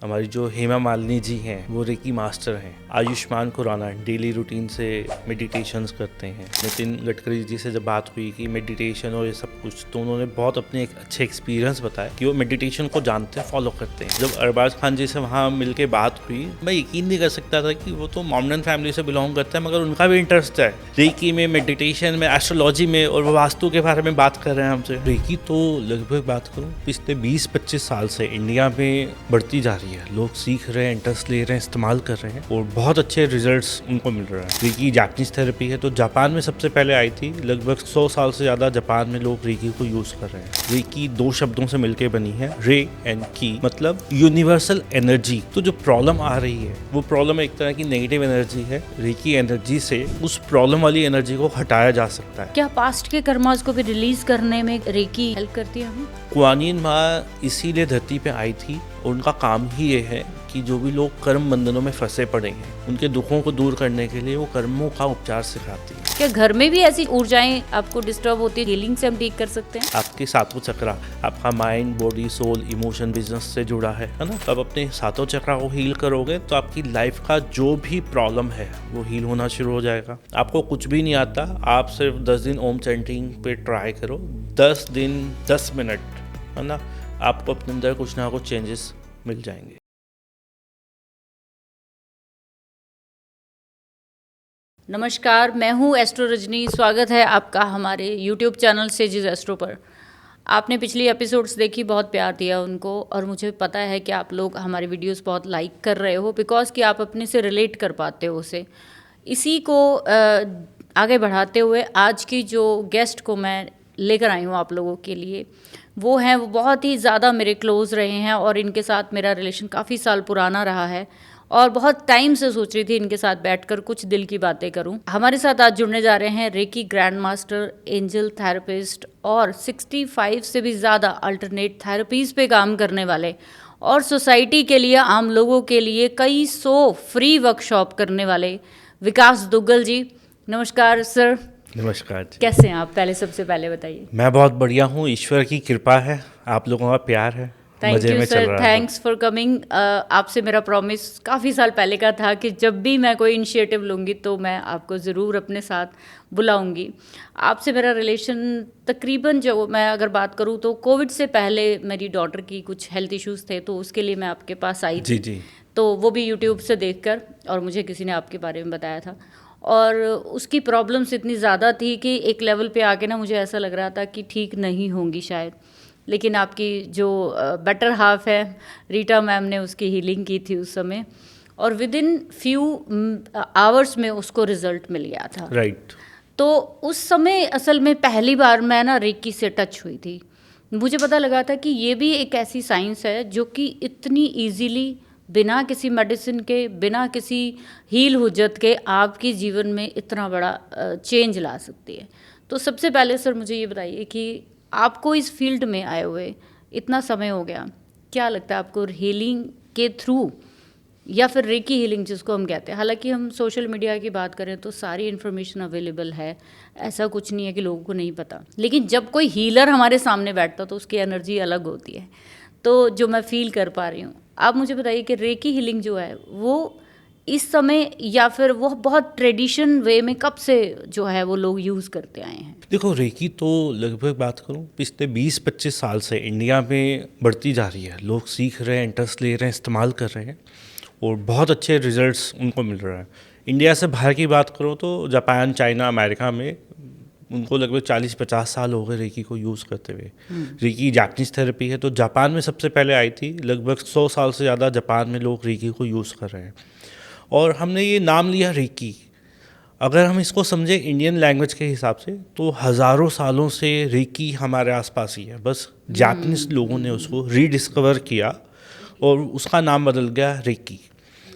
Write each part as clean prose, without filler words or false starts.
हमारी जो हेमा मालिनी जी हैं वो रेकी मास्टर हैं। आयुष्मान खुराना डेली रूटीन से मेडिटेशंस करते हैं। नितिन गडकरी जी से जब बात हुई कि मेडिटेशन और ये सब कुछ, तो उन्होंने बहुत अपने एक अच्छे एक्सपीरियंस बताया कि वो मेडिटेशन को जानते हैं, फॉलो करते हैं। जब अरबाज खान जी से वहाँ मिल के बात हुई, मैं यकीन नहीं कर सकता था कि वो तो मॉमडन फैमिली से बिलोंग करते हैं, मगर उनका भी इंटरेस्ट है रेकी में, मेडिटेशन में, एस्ट्रोलॉजी में, और वो वास्तु के बारे में बात कर रहे हैं हमसे। रेकी तो लगभग बात करूँ पिछले 20-25 साल से इंडिया में बढ़ती जा रही है। लोग सीख रहे हैं, इंटरेस्ट ले रहे हैं, इस्तेमाल कर रहे हैं और बहुत अच्छे रिजल्ट्स उनको मिल रहे हैं। रेकी जापानीज थेरेपी है, तो जापान में सबसे पहले आई थी। लगभग 100 साल से ज़्यादा जापान में लोग रेकी को यूज़ कर रहे हैं। रेकी 2 शब्दों से मिलकर बनी है, रे एंड की, मतलब यूनिवर्सल एनर्जी। तो जो प्रॉब्लम आ रही है वो प्रॉब्लम एक तरह की नेगेटिव एनर्जी है। रेकी एनर्जी से उस प्रॉब्लम वाली एनर्जी को हटाया जा सकता है। क्या पास्ट के कर्मास को भी रिलीज करने में रेकी हेल्प करती है हमें? कुआनिन माँ इसीलिए धरती पे आई थी, उनका काम ही ये है कि जो भी लोग कर्म बंधनों में फंसे पड़े हैं उनके दुखों को दूर करने के लिए वो कर्मों का उपचार सिखाती है। क्या घर में भी ऐसी ऊर्जाएं आपको डिस्टर्ब होती है, हीलिंग से हम ठीक कर सकते हैं? आपके सातों चक्रा, आपका mind, body, soul, emotion, business से जुड़ा है ना। तब अपने सातों चक्रा को हील करोगे तो आपकी लाइफ का जो भी प्रॉब्लम है वो हील होना शुरू हो जाएगा। आपको कुछ भी नहीं आता, आप सिर्फ 10 दिन ओम चैंटिंग पे ट्राई करो, 10 दिन 10 मिनट, है ना, आपको अपने अंदर कुछ ना कुछ चेंजेस मिल जाएंगे। नमस्कार, मैं हूँ एस्ट्रो रजनी। स्वागत है आपका हमारे यूट्यूब चैनल सेजिस एस्ट्रो पर। आपने पिछली एपिसोड्स देखी, बहुत प्यार दिया उनको, और मुझे पता है कि आप लोग हमारी वीडियोस बहुत लाइक कर रहे हो, बिकॉज कि आप अपने से रिलेट कर पाते हो उसे। इसी को आगे बढ़ाते हुए आज की जो गेस्ट को मैं लेकर आई हूँ आप लोगों के लिए, वो बहुत ही ज़्यादा मेरे क्लोज़ रहे हैं और इनके साथ मेरा रिलेशन काफ़ी साल पुराना रहा है और बहुत टाइम से सोच रही थी इनके साथ बैठकर कुछ दिल की बातें करूं। हमारे साथ आज जुड़ने जा रहे हैं reiki grand master, angel therapist और 65 से भी ज़्यादा अल्टरनेट थेरेपीज़ पे काम करने वाले, और सोसाइटी के लिए, आम लोगों के लिए कई 100 फ्री वर्कशॉप करने वाले विकास दुग्गल जी। नमस्कार सर। नमस्कार जी। कैसे हैं आप? पहले सबसे पहले बताइए। मैं बहुत बढ़िया हूँ, ईश्वर की कृपा है, आप लोगों का प्यार है, thank you sir, thanks for coming. आपसे मेरा प्रॉमिस काफ़ी साल पहले का था कि जब भी मैं कोई इनिशिएटिव लूँगी तो मैं आपको ज़रूर अपने साथ बुलाऊँगी। आपसे मेरा रिलेशन तकरीबन, जो मैं अगर बात करूँ तो कोविड से पहले मेरी डॉटर की कुछ हेल्थ इश्यूज़ थे, तो उसके लिए मैं आपके पास आई थी। जी। तो वो भी यूट्यूब से देखकर, और मुझे किसी ने आपके बारे में बताया था, और उसकी प्रॉब्लम्स इतनी ज़्यादा थी कि एक लेवल पे आके ना मुझे ऐसा लग रहा था कि ठीक नहीं होंगी शायद। लेकिन आपकी जो बेटर हाफ है रीटा मैम ने उसकी हीलिंग की थी उस समय, और विद इन फ्यू आवर्स में उसको रिजल्ट मिल गया था। राइट। तो उस समय असल में पहली बार मैं ना रेकी से टच हुई थी। मुझे पता लगा था कि ये भी एक ऐसी साइंस है जो कि इतनी इजीली, बिना किसी मेडिसिन के, बिना किसी हील हुज्जत के आपके जीवन में इतना बड़ा चेंज ला सकती है। तो सबसे पहले सर मुझे ये बताइए कि आपको इस फील्ड में आए हुए इतना समय हो गया, क्या लगता है आपको हीलिंग के थ्रू, या फिर रेकी हीलिंग जिसको हम कहते हैं, हालांकि हम सोशल मीडिया की बात करें तो सारी इन्फॉर्मेशन अवेलेबल है, ऐसा कुछ नहीं है कि लोगों को नहीं पता, लेकिन जब कोई हीलर हमारे सामने बैठता तो उसकी एनर्जी अलग होती है, तो जो मैं फील कर पा रही हूँ। आप मुझे बताइए कि रेकी हीलिंग जो है वो इस समय, या फिर वो बहुत ट्रेडिशन वे में कब से जो है वो लोग यूज़ करते आए हैं? देखो, रेकी तो लगभग बात करूँ पिछले 20-25 साल से इंडिया में बढ़ती जा रही है। लोग सीख रहे हैं, इंटरेस्ट ले रहे हैं, इस्तेमाल कर रहे हैं और बहुत अच्छे रिजल्ट्स उनको मिल रहे हैं। इंडिया से बाहर की बात करो तो जापान, चाइना, अमेरिका में उनको लगभग 40-50 साल हो गए रेकी को यूज़ करते हुए। रेकी जापानीज थेरेपी है, तो जापान में सबसे पहले आई थी। लगभग 100 साल से ज़्यादा जापान में लोग रेकी को यूज़ कर रहे हैं और हमने ये नाम लिया रेकी। अगर हम इसको समझे इंडियन लैंग्वेज के हिसाब से तो हज़ारों सालों से रेकी हमारे आसपास ही है, बस जापानीज लोगों ने उसको रीडिस्कवर किया और उसका नाम बदल गया रेकी।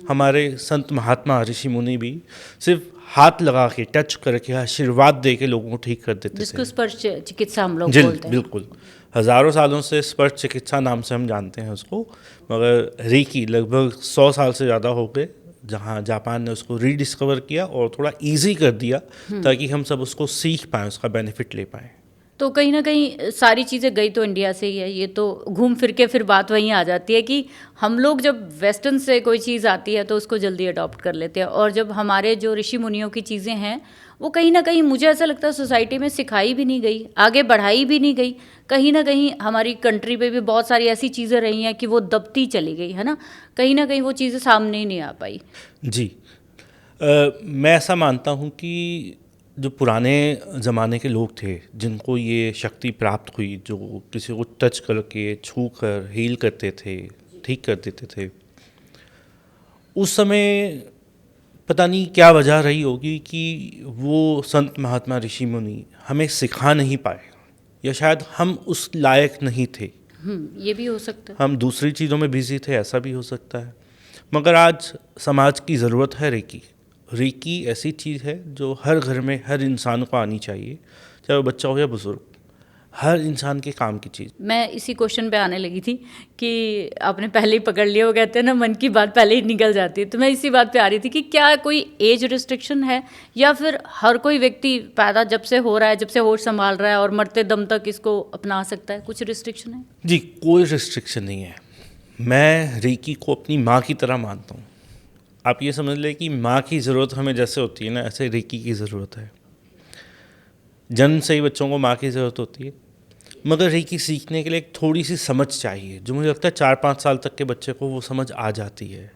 हमारे संत महात्मा ऋषि मुनि भी सिर्फ हाथ लगा के, टच करके, आशीर्वाद दे के लोगों को ठीक कर देते थे, जिसको स्पर्श चिकित्सा हम लोग बोलते हैं। बिल्कुल, हज़ारों सालों से स्पर्श चिकित्सा नाम से हम जानते हैं उसको, मगर रेकी लगभग 100 साल से ज़्यादा हो गए जहाँ जापान ने उसको रीडिस्कवर किया और थोड़ा इजी कर दिया ताकि हम सब उसको सीख पाएँ, उसका बेनिफिट ले पाएँ। तो कहीं ना कहीं सारी चीज़ें गई तो इंडिया से ही है, ये तो घूम फिर के फिर बात वहीं आ जाती है कि हम लोग जब वेस्टर्न से कोई चीज़ आती है तो उसको जल्दी अडॉप्ट कर लेते हैं, और जब हमारे जो ऋषि मुनियों की चीज़ें हैं वो कहीं ना कहीं मुझे ऐसा लगता है सोसाइटी में सिखाई भी नहीं गई, आगे बढ़ाई भी नहीं गई। कहीं ना कहीं हमारी कंट्री पे भी बहुत सारी ऐसी चीज़ें रही हैं कि वो दबती चली गई है ना कहीं वो चीज़ें सामने ही नहीं आ पाई। जी। मैं ऐसा मानता हूँ कि जो पुराने ज़माने के लोग थे जिनको ये शक्ति प्राप्त हुई, जो किसी को टच करके छू कर हील करते थे, ठीक कर देते थे, उस समय पता नहीं क्या वजह रही होगी कि वो संत महात्मा ऋषि मुनि हमें सिखा नहीं पाए, या शायद हम उस लायक नहीं थे। ये भी हो सकता है। हम दूसरी चीज़ों में बिजी थे, ऐसा भी हो सकता है। मगर आज समाज की ज़रूरत है रेकी। रेकी ऐसी चीज़ है जो हर घर में हर इंसान को आनी चाहिए, चाहे वो बच्चा हो या बुज़ुर्ग, हर इंसान के काम की चीज़। मैं इसी क्वेश्चन पे आने लगी थी कि आपने पहले ही पकड़ लिया, वो कहते हैं ना मन की बात पहले ही निकल जाती है, तो मैं इसी बात पे आ रही थी कि क्या कोई एज रिस्ट्रिक्शन है, या फिर हर कोई व्यक्ति पैदा जब से हो रहा है, जब से होश संभाल रहा है और मरते दम तक इसको अपना सकता है, कुछ रिस्ट्रिक्शन है? जी, कोई रिस्ट्रिक्शन नहीं है। मैं रेकी को अपनी माँ की तरह मानता हूँ। आप ये समझ लें कि माँ की ज़रूरत हमें जैसे होती है ना, ऐसे रेकी की ज़रूरत है। जन्म से ही बच्चों को माँ की ज़रूरत होती है, मगर रेकी सीखने के लिए एक थोड़ी सी समझ चाहिए, जो मुझे लगता है 4-5 साल तक के बच्चे को वो समझ आ जाती है।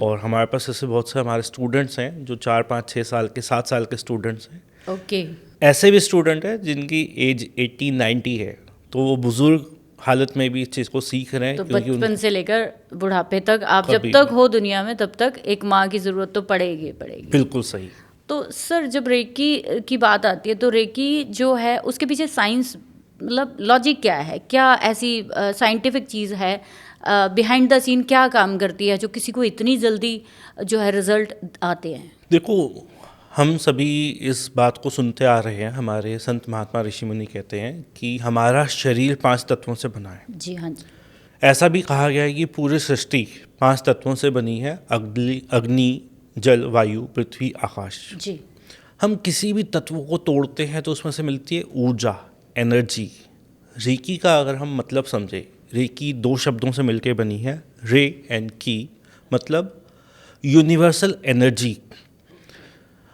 और हमारे पास ऐसे बहुत से हमारे स्टूडेंट्स हैं जो 4-5-6 साल के, 7 साल के स्टूडेंट्स हैं। ओके। ऐसे भी स्टूडेंट हैं जिनकी एज 80-90 है, तो वो बुज़ुर्ग हालत में भी इस चीज़ को सीख रहे हैं। तो क्योंकि बचपन से लेकर बुढ़ापे तक आप जब कभी तक हो दुनिया में तब तक एक माँ की ज़रूरत तो पड़ेगी पड़ेगी। बिल्कुल सही। तो सर जब रेकी की बात आती है तो रेकी जो है उसके पीछे साइंस, मतलब लॉजिक क्या है, क्या ऐसी साइंटिफिक चीज़ है बिहाइंड द सीन, क्या काम करती है जो किसी को इतनी जल्दी जो है रिजल्ट आते हैं? देखो, हम सभी इस बात को सुनते आ रहे हैं, हमारे संत महात्मा ऋषि मुनि कहते हैं कि हमारा शरीर 5 तत्वों से बना है। जी हाँ जी। ऐसा भी कहा गया है कि पूरी सृष्टि 5 तत्वों से बनी है, अग्नि, जल, वायु, पृथ्वी, आकाश। जी। हम किसी भी तत्व को तोड़ते हैं तो उसमें से मिलती है ऊर्जा, एनर्जी। रेकी का अगर हम मतलब समझे, रेकी 2 शब्दों से मिलकर बनी है, रे एंड की, मतलब यूनिवर्सल एनर्जी।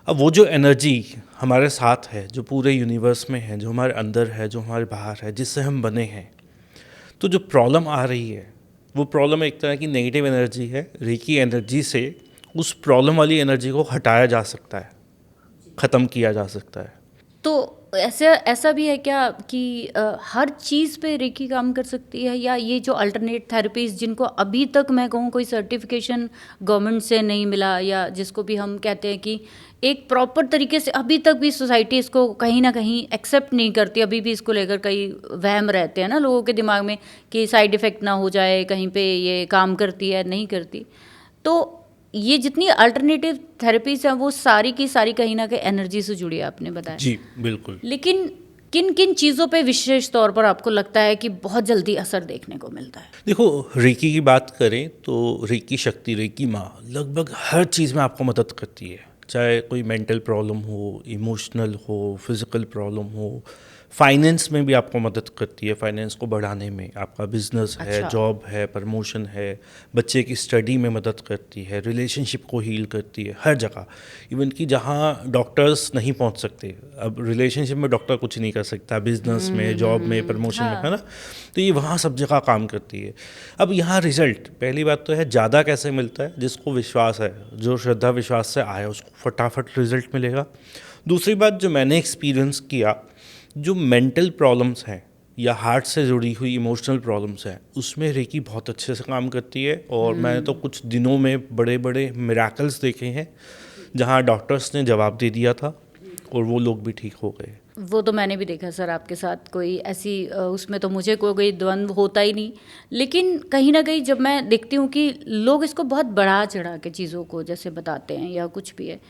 अब वो जो एनर्जी हमारे साथ है, जो पूरे यूनिवर्स में है, जो हमारे अंदर है, जो हमारे बाहर है, जिससे हम बने हैं, तो जो प्रॉब्लम आ रही है वो प्रॉब्लम एक तरह की नेगेटिव एनर्जी है। रेकी एनर्जी से उस प्रॉब्लम वाली एनर्जी को हटाया जा सकता है, ख़त्म किया जा सकता है। तो ऐसा भी है क्या कि हर चीज़ पे रेकी काम कर सकती है, या ये जो अल्टरनेट थेरेपीज जिनको अभी तक मैं कहूँ कोई सर्टिफिकेशन गवर्नमेंट से नहीं मिला, या जिसको भी हम कहते हैं कि एक प्रॉपर तरीके से अभी तक भी सोसाइटी इसको कहीं ना कहीं एक्सेप्ट नहीं करती, अभी भी इसको लेकर कई वहम रहते हैं ना लोगों के दिमाग में कि साइड इफ़ेक्ट ना हो जाए, कहीं पे ये काम करती है नहीं करती, तो ये जितनी अल्टरनेटिव थेरेपीज हैं वो सारी की सारी कहीं ना कहीं एनर्जी से जुड़ी है, आपने बताया। जी बिल्कुल। लेकिन किन किन चीज़ों पे विशेष तौर पर आपको लगता है कि बहुत जल्दी असर देखने को मिलता है? देखो, रेकी की बात करें तो रेकी शक्ति, रेकी माँ लगभग हर चीज़ में आपको मदद करती है, चाहे कोई मेंटल प्रॉब्लम हो, इमोशनल हो, फिज़िकल प्रॉब्लम हो। फाइनेंस में भी आपको मदद करती है, फाइनेंस को बढ़ाने में। आपका बिजनेस है, अच्छा। जॉब है, प्रमोशन है, बच्चे की स्टडी में मदद करती है, रिलेशनशिप को हील करती है, हर जगह। इवन कि जहाँ डॉक्टर्स नहीं पहुँच सकते, अब रिलेशनशिप में डॉक्टर कुछ नहीं कर सकता, बिजनेस में, जॉब में, प्रमोशन में, है ना, तो ये वहाँ सब जगह काम करती है। अब यहाँ रिजल्ट, पहली बात तो है ज़्यादा कैसे मिलता है, जिसको विश्वास है, जो श्रद्धा विश्वास से आया उसको फटाफट रिजल्ट मिलेगा। दूसरी बात जो मैंने एक्सपीरियंस किया, जो मेंटल प्रॉब्लम्स हैं या हार्ट से जुड़ी हुई इमोशनल प्रॉब्लम्स हैं, उसमें रेकी बहुत अच्छे से काम करती है। और मैंने तो कुछ दिनों में बड़े बड़े मिराकल्स देखे हैं जहां डॉक्टर्स ने जवाब दे दिया था और वो लोग भी ठीक हो गए। वो तो मैंने भी देखा सर, आपके साथ कोई ऐसी उसमें तो मुझे कोई द्वंद्व होता ही नहीं, लेकिन कहीं ना कहीं जब मैं देखती हूँ कि लोग इसको बहुत बढ़ा चढ़ा के चीज़ों को जैसे बताते हैं या कुछ भी है,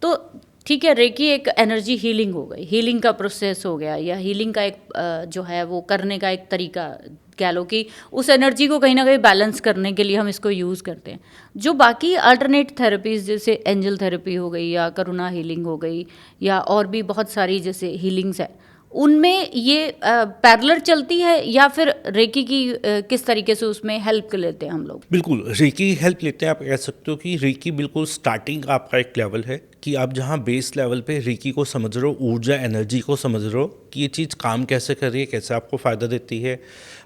तो ठीक है, रेकी एक एनर्जी हीलिंग हो गई, हीलिंग का प्रोसेस हो गया, या हीलिंग का एक जो है वो करने का एक तरीका कह लो कि उस एनर्जी को कहीं ना कहीं बैलेंस करने के लिए हम इसको यूज़ करते हैं। जो बाकी अल्टरनेट थेरेपीज जैसे एंजल थेरेपी हो गई, या करुणा हीलिंग हो गई, या और भी बहुत सारी जैसे हीलिंग्स है, उनमें ये पैरेलल चलती है या फिर रेकी की किस तरीके से उसमें हेल्प लेते हैं हम लोग? बिल्कुल रेकी हेल्प लेते हैं। आप कह सकते हो कि रेकी बिल्कुल स्टार्टिंग आपका एक लेवल है कि आप जहाँ बेस लेवल पे रेकी को समझ रहे हो, ऊर्जा एनर्जी को समझ रहे हो कि ये चीज़ काम कैसे कर रही है, कैसे आपको फ़ायदा देती है,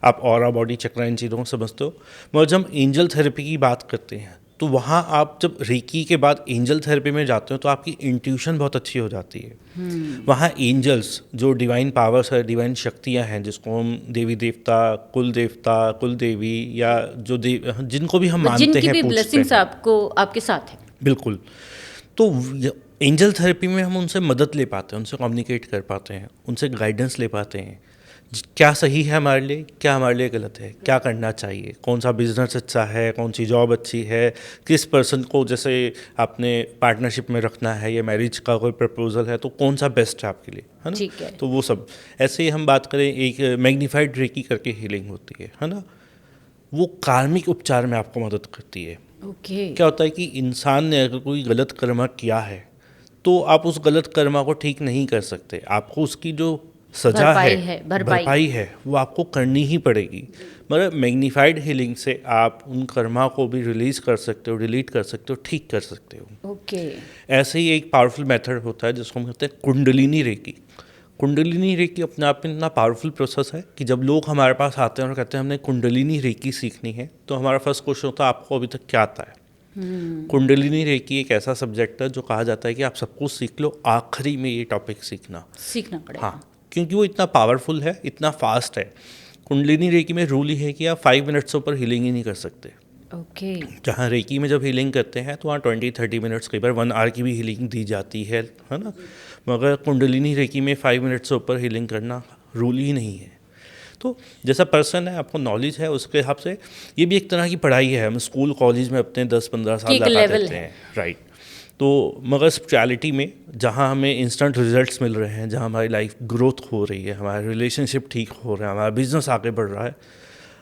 आप ऑरा, बॉडी चक्र, इन चीज़ों को समझते हो। मगर जब हम एंजल थेरेपी की बात करते हैं तो वहाँ आप जब रेकी के बाद एंजल थेरेपी में जाते हो तो आपकी इंट्यूशन बहुत अच्छी हो जाती है। वहाँ एंजल्स जो डिवाइन पावर्स है, डिवाइन शक्तियाँ हैं, जिसको हम देवी देवता, कुल देवी या जो जिनको भी हम मानते जिनकी हैं, भी पूजते ब्लेसिंग्स हैं, आपको आपके साथ है। बिल्कुल। तो एंजल थेरेपी में हम उनसे मदद ले पाते हैं, उनसे कम्युनिकेट कर पाते हैं, उनसे गाइडेंस ले पाते हैं। क्या सही है हमारे लिए, क्या हमारे लिए गलत है, क्या करना चाहिए, कौन सा बिजनेस अच्छा है, कौन सी जॉब अच्छी है, किस पर्सन को जैसे आपने पार्टनरशिप में रखना है या मैरिज का कोई प्रपोजल है तो कौन सा बेस्ट है आपके लिए, है ना। ठीक है। तो वो सब ऐसे ही हम बात करें, एक मैग्नीफाइड रेकी करके हीलिंग होती है ना। वो कार्मिक उपचार में आपको मदद करती है। ओके। क्या होता है कि इंसान ने अगर कोई गलत कर्म किया है तो आप उस गलत कर्म को ठीक नहीं कर सकते, आपको उसकी जो सजा भरपाई है वो आपको करनी ही पड़ेगी। मगर मैग्नीफाइड हीलिंग से आप उन कर्मा को भी रिलीज कर सकते हो, डिलीट कर सकते हो, ठीक कर सकते हो। ओके। ऐसे ही एक पावरफुल मेथड होता है जिसको हम कहते हैं कुंडलिनी रेकी। कुंडलिनी रेकी अपने आप में इतना पावरफुल प्रोसेस है कि जब लोग हमारे पास आते हैं और कहते हैं हमने कुंडलिनी रेकी सीखनी है, तो हमारा फर्स्ट क्वेश्चन होता है आपको अभी तक क्या आता है। कुंडलिनी रेकी एक ऐसा सब्जेक्ट है जो कहा जाता है कि आप सब कुछ सीख लो, आखिरी में ये टॉपिक सीखना पड़ेगा। हाँ, क्योंकि वो इतना पावरफुल है, इतना फास्ट है। कुंडलिनी रेकी में रूल ही है कि आप 5 मिनट्स से ऊपर हीलिंग ही नहीं कर सकते। ओके। जहाँ रेकी में जब हीलिंग करते हैं तो वहाँ 20-30 मिनट्स, कई बार 1 आवर की भी हीलिंग दी जाती है ना। मगर कुंडलिनी रेकी में 5 मिनट से ऊपर हीलिंग करना रूल ही नहीं है। तो जैसा पर्सन है, आपको नॉलेज है, उसके हिसाब से ये भी एक तरह की पढ़ाई है। हम स्कूल कॉलेज में अपने 10-15 साल लगा देते हैं, राइट। तो मगर स्पिरिचुअलिटी में जहाँ हमें इंस्टेंट रिजल्ट्स मिल रहे हैं, जहाँ हमारी लाइफ ग्रोथ हो रही है, हमारा रिलेशनशिप ठीक हो रहा है, हमारा बिजनेस आगे बढ़ रहा है,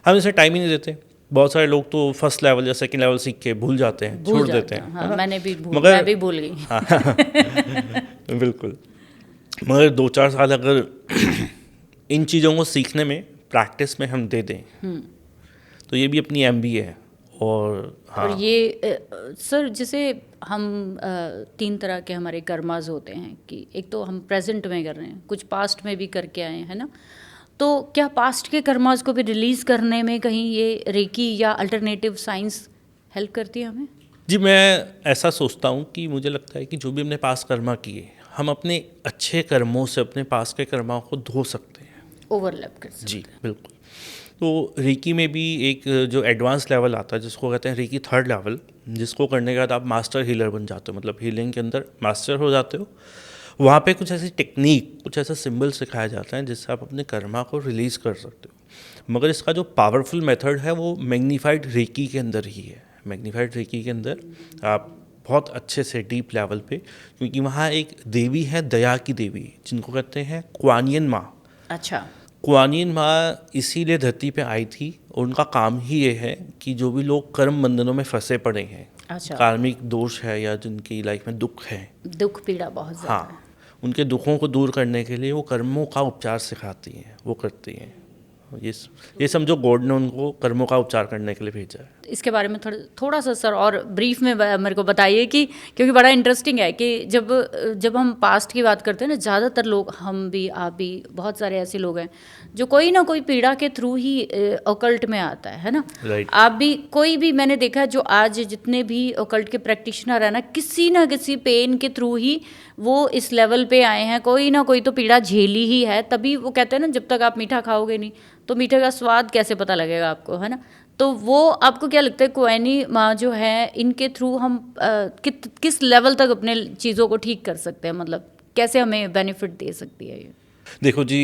हम इसे टाइम ही नहीं देते। बहुत सारे लोग तो फर्स्ट लेवल या सेकंड लेवल सीख के भूल जाते हैं, छोड़ देते हैं। हाँ, मैं भी भूल गई। बिल्कुल। मगर 2-4 साल अगर इन चीज़ों को सीखने में, प्रैक्टिस में हम दे दें तो ये भी अपनी MBA है। और हाँ, और ये सर, जैसे हम 3 तरह के हमारे कर्माज होते हैं कि एक तो हम प्रेजेंट में कर रहे हैं, कुछ पास्ट में भी करके आए हैं ना। तो क्या पास्ट के कर्माज को भी रिलीज करने में कहीं ये रेकी या अल्टरनेटिव साइंस हेल्प करती है हमें? जी, मैं ऐसा सोचता हूँ कि मुझे लगता है कि जो भी हमने पास्ट कर्मा किए, हम अपने अच्छे कर्मों से अपने पास्ट के कर्माओं को धो सकते हैं, ओवरलैप कर सकते हैं। जी बिल्कुल। तो रेकी में भी एक जो एडवांस लेवल आता है जिसको कहते हैं रेकी 3rd लेवल, जिसको करने के बाद आप मास्टर हीलर बन जाते हो, मतलब हीलिंग के अंदर मास्टर हो जाते हो। वहाँ पे कुछ ऐसी टेक्निक, कुछ ऐसा सिंबल सिखाया जाता है जिससे आप अपने कर्मा को रिलीज़ कर सकते हो। मगर इसका जो पावरफुल मेथड है वो मैग्नीफाइड रेकी के अंदर ही है। मैग्नीफाइड रेकी के अंदर आप बहुत अच्छे से डीप लेवल पे, क्योंकि वहाँ एक देवी है, दया की देवी, जिनको कहते हैं कुआनियन माँ। अच्छा। कुआनियन माँ इसीलिए धरती पे आई थी, और उनका काम ही ये है कि जो भी लोग कर्म बंधनों में फंसे पड़े हैं, अच्छा, कार्मिक दोष है या जिनकी लाइफ में दुख है, दुख पीड़ा बहुत ज़्यादा है, हाँ, उनके दुखों को दूर करने के लिए वो कर्मों का उपचार सिखाती हैं, वो करती हैं। ये समझो गॉड ने उनको कर्मों का उपचार करने के लिए भेजा है। इसके बारे में थोड़ा सा सर और ब्रीफ में मेरे को बताइए कि क्योंकि बड़ा इंटरेस्टिंग है कि जब हम पास्ट की बात करते हैं ना, ज़्यादातर लोग, हम भी, आप भी, बहुत सारे ऐसे लोग हैं जो कोई ना कोई पीड़ा के थ्रू ही ओकल्ट में आता है ना। Right. आप भी, कोई भी मैंने देखा है जो आज जितने भी ओकल्ट के प्रैक्टिशनर है ना किसी पेन के थ्रू ही वो इस लेवल पे आए हैं। कोई ना कोई तो पीड़ा झेली ही है, तभी वो कहते हैं ना जब तक आप मीठा खाओगे नहीं तो मीठे का स्वाद कैसे पता लगेगा आपको, है ना। तो वो आपको क्या लगता है कुआनी माँ जो है, इनके थ्रू हम किस लेवल तक अपने चीज़ों को ठीक कर सकते हैं, मतलब कैसे हमें बेनिफिट दे सकती है ये? देखो जी,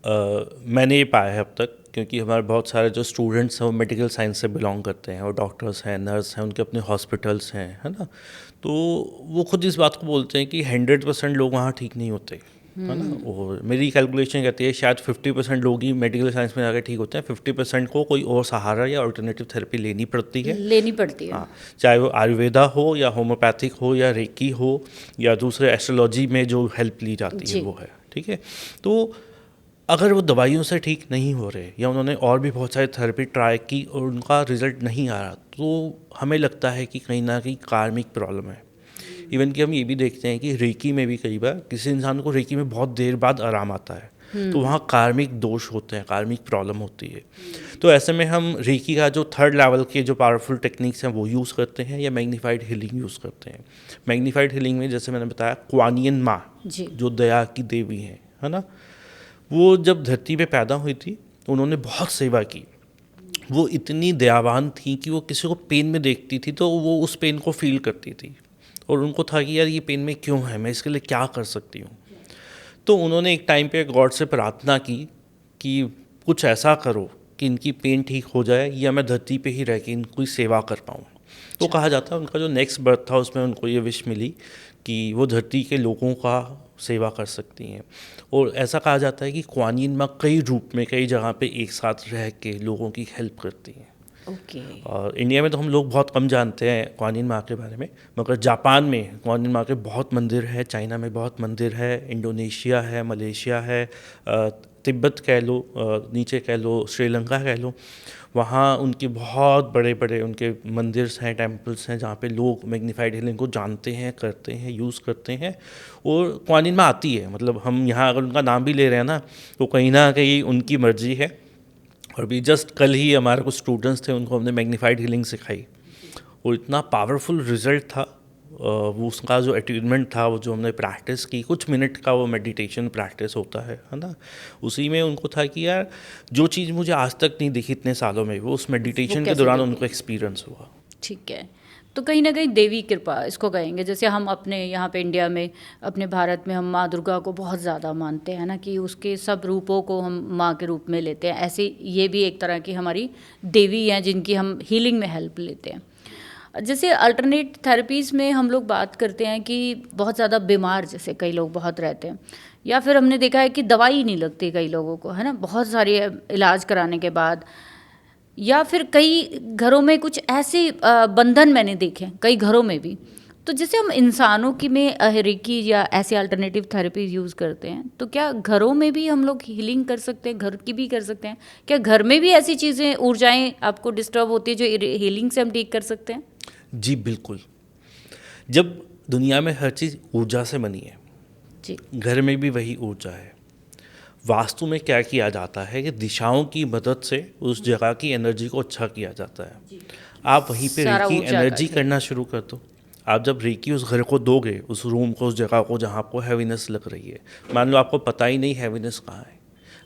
मैंने ये पाया है अब तक, क्योंकि हमारे बहुत सारे जो स्टूडेंट्स हैं वो मेडिकल साइंस से बिलोंग करते हैं, और डॉक्टर्स हैं, नर्स हैं, उनके अपने हॉस्पिटल्स हैं, है ना। तो वो खुद इस बात को बोलते हैं कि 100% लोग वहाँ ठीक नहीं होते, है ना। और मेरी कैलकुलेशन कहती है शायद 50% लोग ही मेडिकल साइंस में जाकर ठीक होते हैं, 50% को कोई और सहारा या अल्टरनेटिव थेरेपी लेनी पड़ती है। हाँ, चाहे वो आयुर्वेदा हो या होम्योपैथिक हो या रेकी हो या दूसरे एस्ट्रोलॉजी में जो हेल्प ली जाती है वो है, ठीक है। तो अगर वो दवाइयों से ठीक नहीं हो रहे या उन्होंने और भी बहुत सारी थेरेपी ट्राई की और उनका रिजल्ट नहीं आ रहा, तो हमें लगता है कि कहीं ना कहीं कार्मिक प्रॉब्लम है। इवन कि हम ये भी देखते हैं कि रेकी में भी कई बार किसी इंसान को रेकी में बहुत देर बाद आराम आता है, तो वहाँ कार्मिक दोष होते हैं, कार्मिक प्रॉब्लम होती है। तो ऐसे में हम रेकी का जो थर्ड लेवल के जो पावरफुल टेक्निक्स हैं वो यूज़ करते हैं या मैग्नीफाइड हीलिंग यूज़ करते हैं। मैग्नीफाइड हीलिंग में जैसे मैंने बताया, कुआनियन माँ जो दया की देवी हैं, है ना, वो जब धरती पे पैदा हुई थी उन्होंने बहुत सेवा की। वो इतनी दयावान थी कि वो किसी को पेन में देखती थी तो वो उस पेन को फील करती थी और उनको था कि यार ये पेन में क्यों है, मैं इसके लिए क्या कर सकती हूँ। तो उन्होंने एक टाइम पे गॉड से प्रार्थना की कि कुछ ऐसा करो कि इनकी पेन ठीक हो जाए या मैं धरती पे ही रह के इनकी सेवा कर पाऊँ। तो कहा जाता है उनका जो नेक्स्ट बर्थ था उसमें उनको ये विश मिली कि वो धरती के लोगों का सेवा कर सकती हैं। और ऐसा कहा जाता है कि कुआनियन माँ कई रूप में कई जगह पे एक साथ रह के लोगों की हेल्प करती हैं। और इंडिया में तो हम लोग बहुत कम जानते हैं कुआनियन माँ के बारे में, मगर जापान में कुआनियन माँ के बहुत मंदिर है, चाइना में बहुत मंदिर है, इंडोनेशिया है, मलेशिया है, तिब्बत कह लो, नीचे कह लो, श्रीलंका कह लो, वहाँ उनके बहुत बड़े बड़े उनके मंदिर हैं, टेम्पल्स हैं, जहाँ पे लोग मैग्नीफाइड हीलिंग को जानते हैं, करते हैं, यूज़ करते हैं। और कुआनियन माँ आती है, मतलब हम यहाँ अगर उनका नाम भी ले रहे हैं ना, तो कहीं ना कहीं उनकी मर्जी है। और भी जस्ट कल ही हमारे कुछ स्टूडेंट्स थे, उनको हमने मैग्नीफाइड हीलिंग सिखाई और इतना पावरफुल रिजल्ट था। वो उसका जो अट्यूनमेंट था, वो जो हमने प्रैक्टिस की, कुछ मिनट का वो मेडिटेशन प्रैक्टिस होता है ना, उसी में उनको था कि यार जो चीज़ मुझे आज तक नहीं दिखी इतने सालों में, वो उस मेडिटेशन के दौरान उनको एक्सपीरियंस हुआ। ठीक है, तो कहीं ना कहीं देवी कृपा इसको कहेंगे। जैसे हम अपने यहाँ पे इंडिया में, अपने भारत में हम माँ दुर्गा को बहुत ज़्यादा मानते हैं ना, कि उसके सब रूपों को हम माँ के रूप में लेते हैं। ऐसे ये भी एक तरह की हमारी देवी हैं जिनकी हम हीलिंग में हेल्प लेते हैं। जैसे अल्टरनेट थेरेपीज़ में हम लोग बात करते हैं कि बहुत ज़्यादा बीमार जैसे कई लोग बहुत रहते हैं, या फिर हमने देखा है कि दवाई नहीं लगती कई लोगों को, है ना, बहुत सारी इलाज कराने के बाद, या फिर कई घरों में कुछ ऐसे बंधन मैंने देखे हैं कई घरों में भी। तो जैसे हम इंसानों की में रेकी या ऐसे अल्टरनेटिव थेरेपी यूज़ करते हैं, तो क्या घरों में भी हम लोग हीलिंग कर सकते हैं, घर की भी कर सकते हैं? क्या घर में भी ऐसी चीज़ें, ऊर्जाएं आपको डिस्टर्ब होती है जो हीलिंग से हम ठीक कर सकते हैं? जी बिल्कुल। जब दुनिया में हर चीज़ ऊर्जा से बनी है जी, घर में भी वही ऊर्जा है। वास्तु में क्या किया जाता है कि दिशाओं की मदद से उस जगह की एनर्जी को अच्छा किया जाता है। आप वहीं पे रेकी एनर्जी करना शुरू कर दो। आप जब रेकी उस घर को दोगे, उस रूम को, उस जगह को जहाँ आपको हैवीनेस लग रही है, मान लो आपको पता ही नहीं हैवीनेस कहाँ है,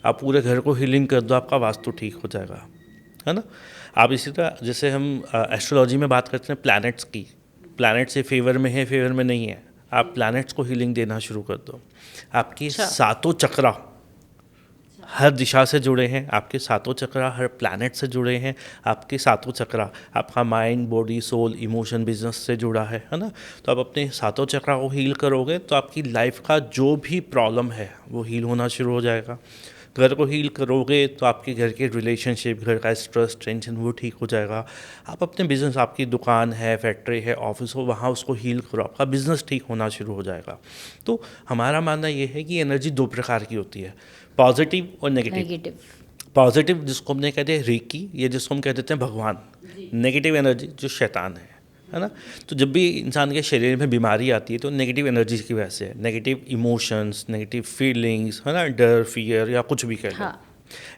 आप पूरे घर को हीलिंग कर दो, आपका वास्तु ठीक हो जाएगा, है ना। आप इसी तरह जैसे हम एस्ट्रोलॉजी में बात करते हैं प्लैनेट्स की, प्लैनेट से फेवर में है, फेवर में नहीं है, आप प्लैनेट्स को हीलिंग देना शुरू कर दो। आपकी सातों चक्रा हर दिशा से जुड़े हैं, आपके सातों चक्रा हर प्लैनेट से जुड़े हैं, आपके सातों चक्रा, आपका mind, body, soul, emotion, business से जुड़ा है ना। तो आप अपने सातों चक्रा को हील करोगे तो आपकी लाइफ का जो भी प्रॉब्लम है वो हील होना शुरू हो जाएगा। घर को हील करोगे तो आपके घर के रिलेशनशिप, घर का स्ट्रेस, टेंशन वो ठीक हो जाएगा। आप अपने बिजनेस, आपकी दुकान है, फैक्ट्री है, ऑफिस हो, वहाँ उसको हील करो, आपका बिजनेस ठीक होना शुरू हो जाएगा। तो हमारा मानना ये है कि एनर्जी दो प्रकार की होती है, पॉजिटिव और नेगेटिव। पॉजिटिव जिसको हमने कहते हैं रेकी, ये जिसको हम कह देते हैं भगवान। नेगेटिव एनर्जी जो शैतान है ना। तो जब भी इंसान के शरीर में बीमारी आती है तो नेगेटिव एनर्जी की वजह से है, नेगेटिव इमोशंस, नेगेटिव फीलिंग्स, है ना, डर, फियर या कुछ भी कह लो। हाँ।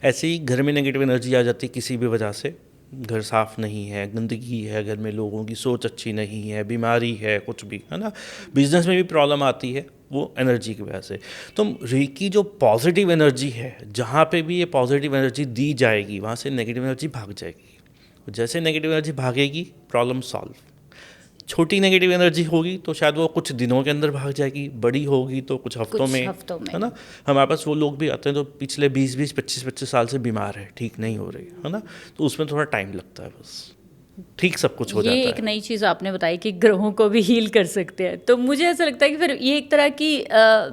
ऐसे ही घर में नेगेटिव एनर्जी आ जाती है किसी भी वजह से, घर साफ़ नहीं है, गंदगी है, घर में लोगों की सोच अच्छी नहीं है, बीमारी है, कुछ भी, है ना, बिजनेस में भी प्रॉब्लम आती है, वो एनर्जी की वजह से। तो रेकी जो पॉजिटिव एनर्जी है, जहाँ पे भी ये पॉजिटिव एनर्जी दी जाएगी वहाँ से नेगेटिव एनर्जी भाग जाएगी। जैसे नेगेटिव एनर्जी भागेगी, प्रॉब्लम सॉल्व। छोटी नेगेटिव एनर्जी होगी तो शायद वो कुछ दिनों के अंदर भाग जाएगी, बड़ी होगी तो कुछ हफ्तों में, है ना। हमारे पास वो लोग भी आते हैं तो पिछले 20-25 25-25 साल से बीमार है, ठीक नहीं हो रही, है ना, तो उसमें थोड़ा टाइम लगता है बस। ठीक सब कुछ हो ये जाता एक है। नई चीज़ आपने बताई कि ग्रहों को भी हील कर सकते हैं, तो मुझे ऐसा लगता है कि फिर ये एक तरह की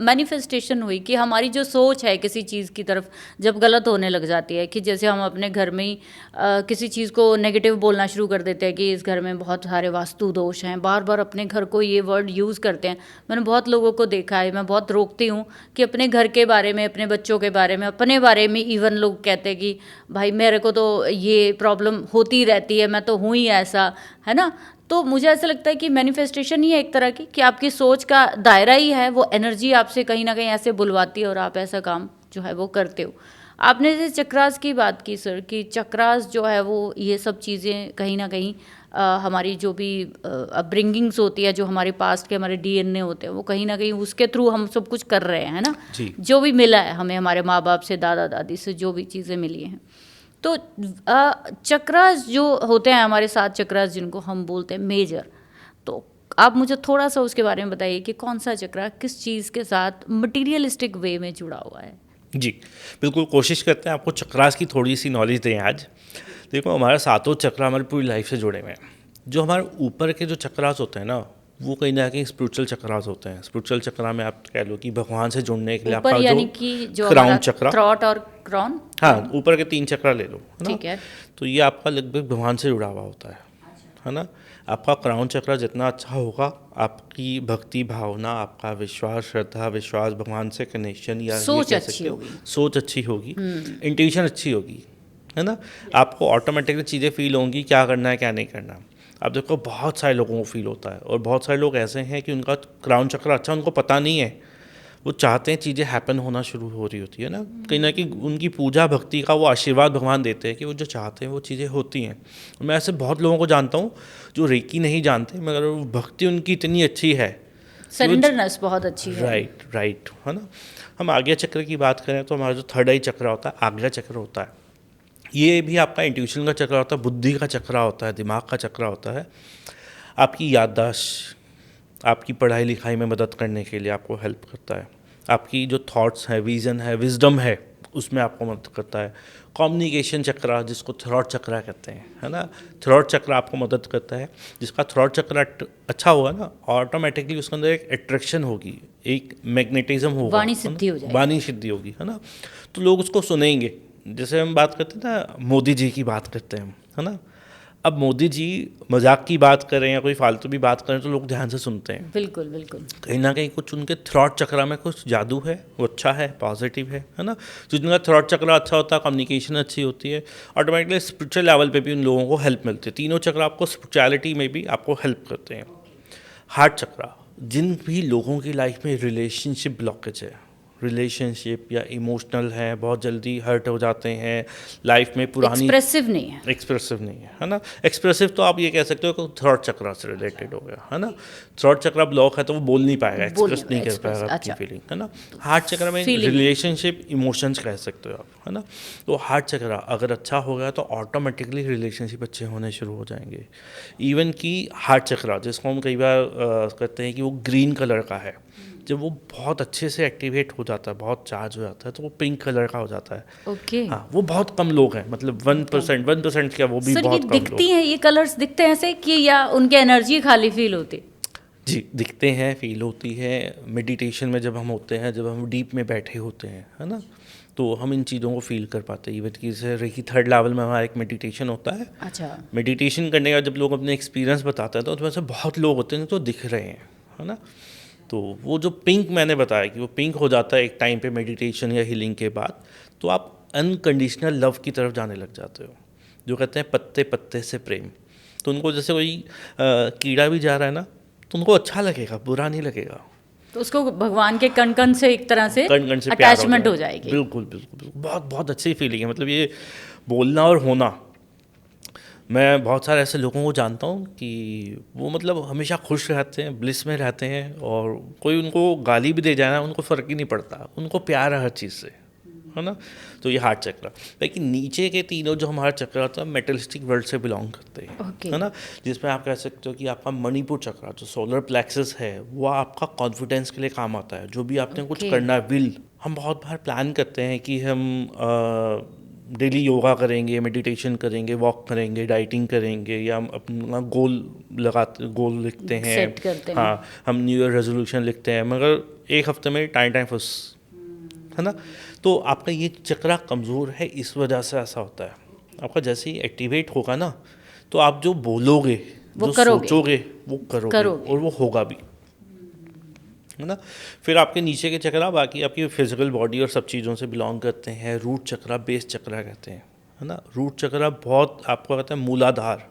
मैनिफेस्टेशन हुई कि हमारी जो सोच है किसी चीज़ की तरफ जब गलत होने लग जाती है, कि जैसे हम अपने घर में ही किसी चीज़ को नेगेटिव बोलना शुरू कर देते हैं कि इस घर में बहुत सारे वास्तु दोष हैं, बार बार अपने घर को ये वर्ड यूज़ करते हैं। मैंने बहुत लोगों को देखा है, मैं बहुत रोकती हूँ कि अपने घर के बारे में, अपने बच्चों के बारे में, अपने बारे में इवन लोग कहते हैं कि भाई मेरे को तो ये प्रॉब्लम होती रहती है, मैं तो हूँ ही ऐसा, है ना। तो मुझे ऐसा लगता है कि मैनिफेस्टेशन ही है एक तरह की, कि आपकी सोच का दायरा ही है, वो एनर्जी आपसे कहीं ना कहीं ऐसे बुलवाती है और आप ऐसा काम जो है वो करते हो। आपने जैसे चक्रास की बात की सर, कि चक्रास जो है वो ये सब चीज़ें कहीं ना कहीं हमारी जो भी अपब्रिंगिंग्स होती है, जो हमारे पास्ट के हमारे डीएनए होते हैं, वो कहीं ना कहीं उसके थ्रू हम सब कुछ कर रहे हैं ना। जी। जो भी मिला है हमें हमारे माँ बाप से, दादा दादी से, जो भी चीज़ें मिली हैं। तो चक्रास जो होते हैं हमारे 7 चक्रास जिनको हम बोलते हैं मेजर, तो आप मुझे थोड़ा सा उसके बारे में बताइए कि कौन सा चक्रा किस चीज़ के साथ मटीरियलिस्टिक वे में जुड़ा हुआ है। जी, बिल्कुल कोशिश करते हैं आपको चक्रास की थोड़ी सी नॉलेज दें आज। देखो, हमारे सातों चक्र हमारी पूरी लाइफ से जुड़े हुए हैं। जो हमारे ऊपर के जो चक्रास होते हैं ना, वो कहीं ना कहीं स्पिरिचुअल चक्रास होते हैं। स्पिरिचुअल चक्रा में आप कह लो कि भगवान से जुड़ने के लिए ऊपर आपका यानी जो कि जो क्राउन हमारा चक्रा, थ्रॉट और क्रॉन। हाँ, ऊपर के 3 चक्रा ले लो, है ना। ठीक है। तो ये आपका लगभग भगवान से जुड़ा हुआ होता है ना। आपका क्राउन चक्रा जितना अच्छा होगा, आपकी भक्ति भावना, आपका विश्वास, श्रद्धा, विश्वास, भगवान से कनेक्शन, या ये सोच कह अच्छी सकते हो होगी। सोच अच्छी होगी, इंट्यूशन अच्छी होगी, है ना। आपको ऑटोमेटिकली चीज़ें फील होंगी, क्या करना है क्या नहीं करना। अब देखो, बहुत सारे लोगों को फील होता है, और बहुत सारे लोग ऐसे हैं कि उनका क्राउन चक्र अच्छा, उनको पता नहीं है, वो चाहते हैं चीज़ें हैपन होना शुरू हो रही होती है ना कहीं उनकी पूजा भक्ति का वो आशीर्वाद भगवान देते हैं कि वो जो चाहते हैं वो चीज़ें होती हैं। मैं ऐसे बहुत लोगों को जानता हूँ जो रेकी नहीं जानते, मगर वो भक्ति उनकी इतनी अच्छी है, सरेंडरनेस बहुत अच्छी है। राइट राइट, है ना। हम आज्ञा चक्र की बात करें तो हमारा जो थर्ड आई चक्र होता है, आज्ञा चक्र होता है। ये भी आपका इंट्यूशन का चक्र होता है, बुद्धि का चक्र होता है, दिमाग का चक्र होता है। आपकी याददाश्त, आपकी पढ़ाई लिखाई में मदद करने के लिए आपको हेल्प करता है। आपकी जो थॉट्स है, विज़न है, विजडम है, उसमें आपको मदद करता है। कम्युनिकेशन चक्र, जिसको थ्रॉट चक्र कहते हैं, है ना, थ्रॉट चक्र आपको मदद करता है। जिसका थ्रॉट चक्र अच्छा होगा ना, ऑटोमेटिकली उसके अंदर एक अट्रैक्शन होगी, एक मैग्नेटिज्म होगा, वाणी सिद्धि हो जाएगी। वाणी सिद्धि होगी, है ना। तो लोग उसको सुनेंगे। जैसे हम बात करते हैं ना, मोदी जी की बात करते हैं हम, है ना। अब मोदी जी मजाक की बात करें या कोई फालतू भी बात करें तो लोग ध्यान से सुनते हैं। बिल्कुल बिल्कुल। कहीं ना कहीं कुछ उनके थ्रॉट चक्र में कुछ जादू है, वो अच्छा है, पॉजिटिव है ना। तो जिनका थ्रॉट चक्र अच्छा होता है, कम्युनिकेशन अच्छी होती है, ऑटोमेटिकली स्पिरिचुअल लेवल पे भी उन लोगों को हेल्प मिलती है। तीनों चक्र आपको स्पिरिचुअलिटी में भी आपको हेल्प करते हैं। हार्ट चक्र, जिन भी लोगों की लाइफ में रिलेशनशिप ब्लॉकेज है, रिलेशनशिप या इमोशनल है, बहुत जल्दी हर्ट हो जाते हैं लाइफ में, पुरानी एक्सप्रेसिव नहीं है। एक्सप्रेसिव नहीं है ना। एक्सप्रेसिव तो आप ये कह सकते हो कि थ्रॉट चक्र से रिलेटेड हो गया, है ना। थ्रॉट चक्र ब्लॉक है तो वो बोल नहीं पाएगा, एक्सप्रेस नहीं कर पाएगा अपनी फीलिंग, है ना। हार्ट चक्र में रिलेशनशिप इमोशंस कह सकते हो आप, है ना। तो हार्ट चक्र अगर अच्छा हो गया तो ऑटोमेटिकली रिलेशनशिप अच्छे होने शुरू हो जाएंगे। इवन कि हार्ट चक्र, जिसको हम कई बार कहते हैं कि वो ग्रीन कलर का है, जब वो बहुत अच्छे से एक्टिवेट हो जाता है, बहुत चार्ज हो जाता है, तो वो पिंक कलर का हो जाता है। ओके। हाँ, वो बहुत कम लोग हैं, मतलब 1% क्या, वो भी सर बहुत ये कम लोग। दिखती हैं, ये कलर्स दिखते हैं ऐसे कि, या उनके एनर्जी खाली फील होती? जी, दिखते हैं, फील होती है। मेडिटेशन में जब हम होते हैं, जब हम डीप में बैठे होते हैं, है ना, तो हम इन चीज़ों को फील कर पाते हैं। इवन कि जैसे रेकी थर्ड लेवल में हमारा एक मेडिटेशन होता है। अच्छा। मेडिटेशन करने का जब लोग अपने एक्सपीरियंस बताते हैं तो उसमें से बहुत लोग होते हैं तो दिख रहे हैं, है ना। तो वो जो पिंक मैंने बताया कि वो पिंक हो जाता है एक टाइम पे मेडिटेशन या हीलिंग के बाद, तो आप अनकंडीशनल लव की तरफ जाने लग जाते हो। जो कहते हैं पत्ते पत्ते से प्रेम, तो उनको जैसे कोई कीड़ा भी जा रहा है ना, तो उनको अच्छा लगेगा, बुरा नहीं लगेगा। तो उसको भगवान के कण कण से एक तरह से कण कण से प्यार अटैचमेंट हो जाएगी। बिल्कुल बिल्कुल बिल्कुल, बहुत बहुत अच्छी फीलिंग है। मतलब ये बोलना और होना, मैं बहुत सारे ऐसे लोगों को जानता हूँ कि वो मतलब हमेशा खुश रहते हैं, ब्लिस में रहते हैं, और कोई उनको गाली भी दे जाए ना, उनको फ़र्क ही नहीं पड़ता, उनको प्यार है हर चीज़ से, है ना। तो ये हार्ट चक्र। लेकिन नीचे के तीनों जो हमारा चक्र होता है, मेटलिस्टिक वर्ल्ड से बिलोंग करते हैं, Okay. है ना। जिसमें आप कह सकते हो कि आपका मणिपुर चक्र, जो सोलर प्लेक्सस है, वो आपका कॉन्फिडेंस के लिए काम आता है। जो भी आपने कुछ Okay. करना है, विल, हम बहुत बार प्लान करते हैं कि हम डेली योगा करेंगे, मेडिटेशन करेंगे, वॉक करेंगे, डाइटिंग करेंगे, या हम अपना गोल लिखते हैं, सेट करते हैं। हाँ, हम न्यू ईयर रेजोल्यूशन लिखते हैं, मगर एक हफ्ते में टाइम फुस, है ना। तो आपका ये चक्रा कमज़ोर है, इस वजह से ऐसा होता है। आपका जैसे ही एक्टिवेट होगा ना, तो आप जो बोलोगे, वो जो करोगे। सोचोगे, वो करोगे और वो होगा भी, है ना। फिर आपके नीचे के चक्रा बाकी आपकी फिजिकल बॉडी और सब चीज़ों से बिलोंग करते हैं। रूट चक्रा, बेस चक्रा कहते हैं, है ना। रूट चक्रा बहुत आपको कहते हैं मूलाधार।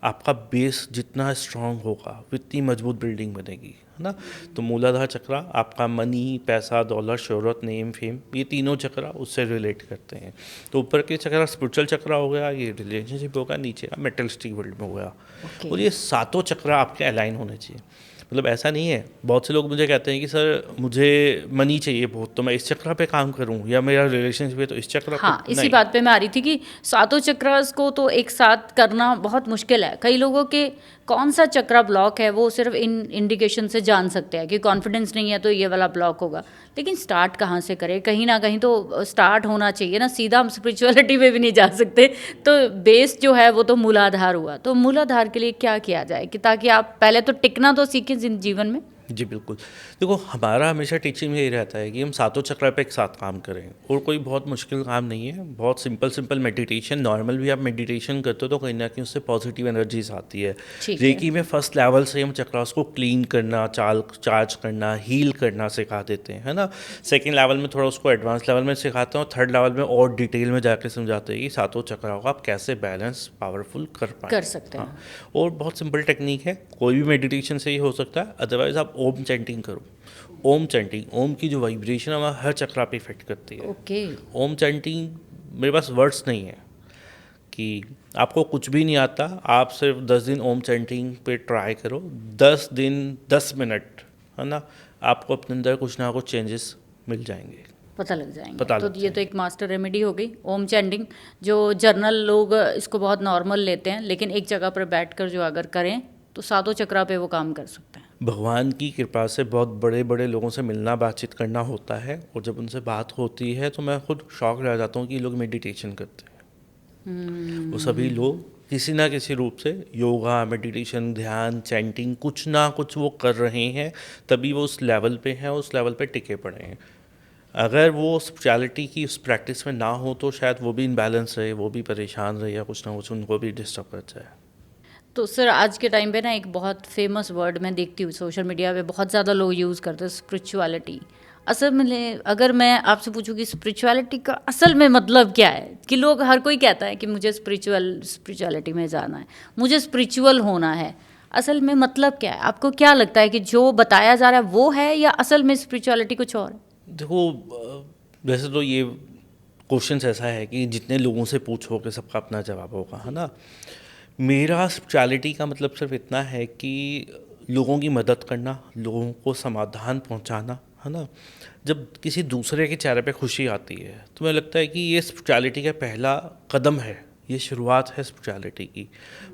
आपका बेस जितना स्ट्रांग होगा उतनी मजबूत बिल्डिंग बनेगी, है ना। तो मूलाधार चक्रा आपका मनी, पैसा, दौलत, शोहरत, नेम, फेम, ये तीनों चक्रा उससे रिलेट करते हैं। तो ऊपर के चक्रा स्पिरिचुअल चक्रा हो गया, ये रिलेशनशिप होगा, नीचे का मेटलिस्टिक वर्ल्ड में हो गया। और ये सातों चक्रा आपके अलाइन होने चाहिए। मतलब ऐसा नहीं है, बहुत से लोग मुझे कहते हैं कि सर मुझे मनी चाहिए बहुत, तो मैं इस चक्र पे काम करूं, या मेरा रिलेशनशिप है तो इस चक्र हाँ, पे। इसी नहीं, बात पे मैं आ रही थी कि सातों चक्रास को तो एक साथ करना बहुत मुश्किल है। कई लोगों के कौन सा चक्रा ब्लॉक है वो सिर्फ इन इंडिकेशन से जान सकते हैं कि कॉन्फिडेंस नहीं है तो ये वाला ब्लॉक होगा, लेकिन स्टार्ट कहाँ से करें? कहीं ना कहीं तो स्टार्ट होना चाहिए ना, सीधा हम स्पिरिचुअलिटी में भी नहीं जा सकते। तो बेस जो है वो तो मूलाधार हुआ। तो मूलाधार के लिए क्या किया जाए कि ताकि आप पहले तो टिकना तो सीखें जीवन में? जी बिल्कुल। देखो, हमारा हमेशा टीचिंग में यही रहता है कि हम सातों चक्र पे एक साथ काम करें, और कोई बहुत मुश्किल काम नहीं है। बहुत सिंपल मेडिटेशन, नॉर्मल भी आप मेडिटेशन करते हो तो कहीं ना कहीं उससे पॉजिटिव एनर्जीज आती है। ठीक है। रेकी में फर्स्ट लेवल से हम चक्रास को क्लीन करना, चार्ज करना, हील करना सिखा देते हैं, है ना। सेकेंड लेवल में थोड़ा उसको एडवांस लेवल में सिखाते हैं, और थर्ड लेवल में और डिटेल में जाकर समझाते हैं कि सातों चक्राओं को आप कैसे बैलेंस पावरफुल कर पाए, कर सकते हैं। हाँ। और बहुत सिंपल टेक्निक है, कोई भी मेडिटेशन से ही हो सकता है। अदरवाइज आप ओम चैंटिंग करो। ओम चैंटिंग, ओम की जो वाइब्रेशन है हर चक्रा पे इफेक्ट करती है। ओके। ओम चैंटिंग, मेरे पास वर्ड्स नहीं है कि आपको कुछ भी नहीं आता, आप सिर्फ 10 दिन ओम चैंटिंग पे ट्राई करो। 10 दिन 10 मिनट, है ना, आपको अपने अंदर कुछ ना कुछ चेंजेस मिल जाएंगे, पता लग जाएंगे। पता तो लग ये तो एक मास्टर रेमेडी हो गई ओम चैंटिंग, जो जर्नल लोग इसको बहुत नॉर्मल लेते हैं, लेकिन एक जगह पर बैठकर जो अगर करें तो सातों चक्रा पे वो काम कर सकते हैं। भगवान की कृपा से बहुत बड़े बड़े लोगों से मिलना, बातचीत करना होता है, और जब उनसे बात होती है तो मैं खुद शॉक रह जाता हूँ कि ये लोग मेडिटेशन करते हैं। वो सभी लोग किसी ना किसी रूप से योगा, मेडिटेशन, ध्यान, चैंटिंग, कुछ ना कुछ वो कर रहे हैं, तभी वो उस लेवल पे हैं, उस लेवल पे टिके पड़े हैं। अगर वो स्पिरिचुअलिटी की उस प्रैक्टिस में ना हो तो शायद वो भी इनबैलेंस रहे, वो भी परेशान रहे, या कुछ ना कुछ उनको भी डिस्टर्ब कर जाए। तो सर आज के टाइम पे ना एक बहुत फेमस वर्ड मैं देखती हूँ सोशल मीडिया पे बहुत ज़्यादा लोग यूज़ करते हैं, स्पिरिचुअलिटी। असल में अगर मैं आपसे पूछूं कि स्पिरिचुअलिटी का असल में मतलब क्या है, कि लोग हर कोई कहता है कि मुझे स्पिरिचुअलिटी में जाना है, मुझे स्पिरिचुअल होना है, असल में मतलब क्या है? आपको क्या लगता है कि जो बताया जा रहा है वो है, या असल में स्पिरिचुअलिटी कुछ और है? देखो, वैसे तो ये क्वेश्चन ऐसा है कि जितने लोगों से पूछोगे सबका अपना जवाब होगा, है ना। मेरा स्पिरिचुअलिटी का मतलब सिर्फ इतना है कि लोगों की मदद करना, लोगों को समाधान पहुंचाना, है ना। जब किसी दूसरे के चेहरे पे खुशी आती है तो मुझे लगता है कि ये स्पिरिचुअलिटी का पहला कदम है, ये शुरुआत है स्पिरिचुअलिटी की।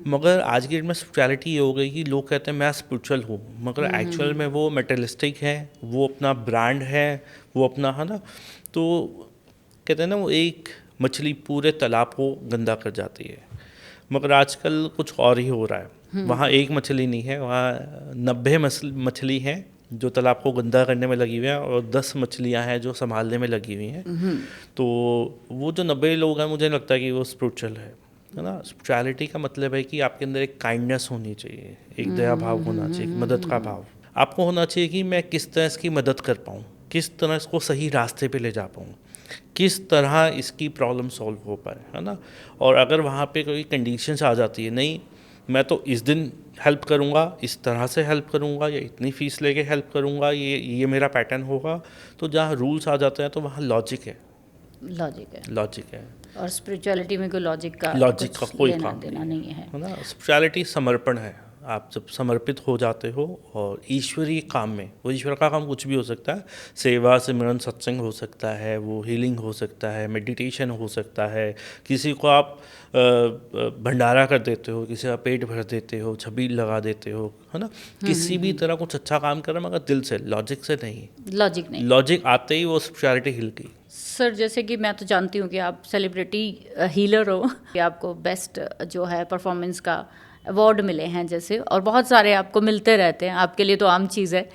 मगर आज की डेट में स्पिरिचुअलिटी ये हो गई कि लोग कहते हैं मैं स्पिरिचुअल हूँ, मगर एक्चुअल में वो मेटेरियलिस्टिक है, वो अपना ब्रांड है, वो अपना, है ना। तो कहते हैं ना, वो एक मछली पूरे तालाब को गंदा कर जाती है, मगर आजकल कुछ और ही हो रहा है। वहाँ एक मछली नहीं है, वहाँ 90 मछली हैं जो तालाब को गंदा करने में लगी हुई हैं, और 10 मछलियाँ हैं जो संभालने में लगी हुई हैं। तो वो जो 90 लोग हैं, मुझे लगता है कि वो स्पिरिचुअल है ना। स्पिरिचुअलिटी का मतलब है कि आपके अंदर एक काइंडनेस होनी चाहिए, एक दया भाव होना चाहिए, एक मदद का भाव आपको होना चाहिए कि मैं किस तरह इसकी मदद कर पाऊँ, किस तरह इसको सही रास्ते पे ले जा पाऊँ, किस तरह इसकी प्रॉब्लम सॉल्व हो पाए, है ना। और अगर वहाँ पे कोई कंडीशंस आ जाती है, नहीं मैं तो इस दिन हेल्प करूँगा, इस तरह से हेल्प करूँगा, या इतनी फ़ीस लेके हेल्प करूँगा, ये मेरा पैटर्न होगा, तो जहाँ रूल्स आ जाते हैं तो वहाँ लॉजिक है। लॉजिक है। और स्पिरिचुअलिटी में कोई लॉजिक का कोई लेना काम देना नहीं है, है ना। स्पिरिचुअलिटी समर्पण है। आप जब समर्पित हो जाते हो और ईश्वरीय काम में, वो ईश्वर का काम कुछ भी हो सकता है, सेवा, सिमरन, सत्संग हो सकता है, वो हीलिंग हो सकता है, मेडिटेशन हो सकता है, किसी को आप भंडारा कर देते हो, किसी का पेट भर देते हो, छबील लगा देते हो, है ना। किसी भी तरह कुछ अच्छा काम कर रहे हैं, मगर दिल से, लॉजिक से नहीं। लॉजिक नहीं। लॉजिक आते ही वो स्पिरिचुअलिटी हिल गई। सर जैसे कि मैं तो जानती हूँ कि आप सेलिब्रिटी हीलर हो कि आपको बेस्ट जो है परफॉर्मेंस का अवार्ड मिले हैं जैसे, और बहुत सारे आपको मिलते रहते हैं, आपके लिए तो आम चीज़ है।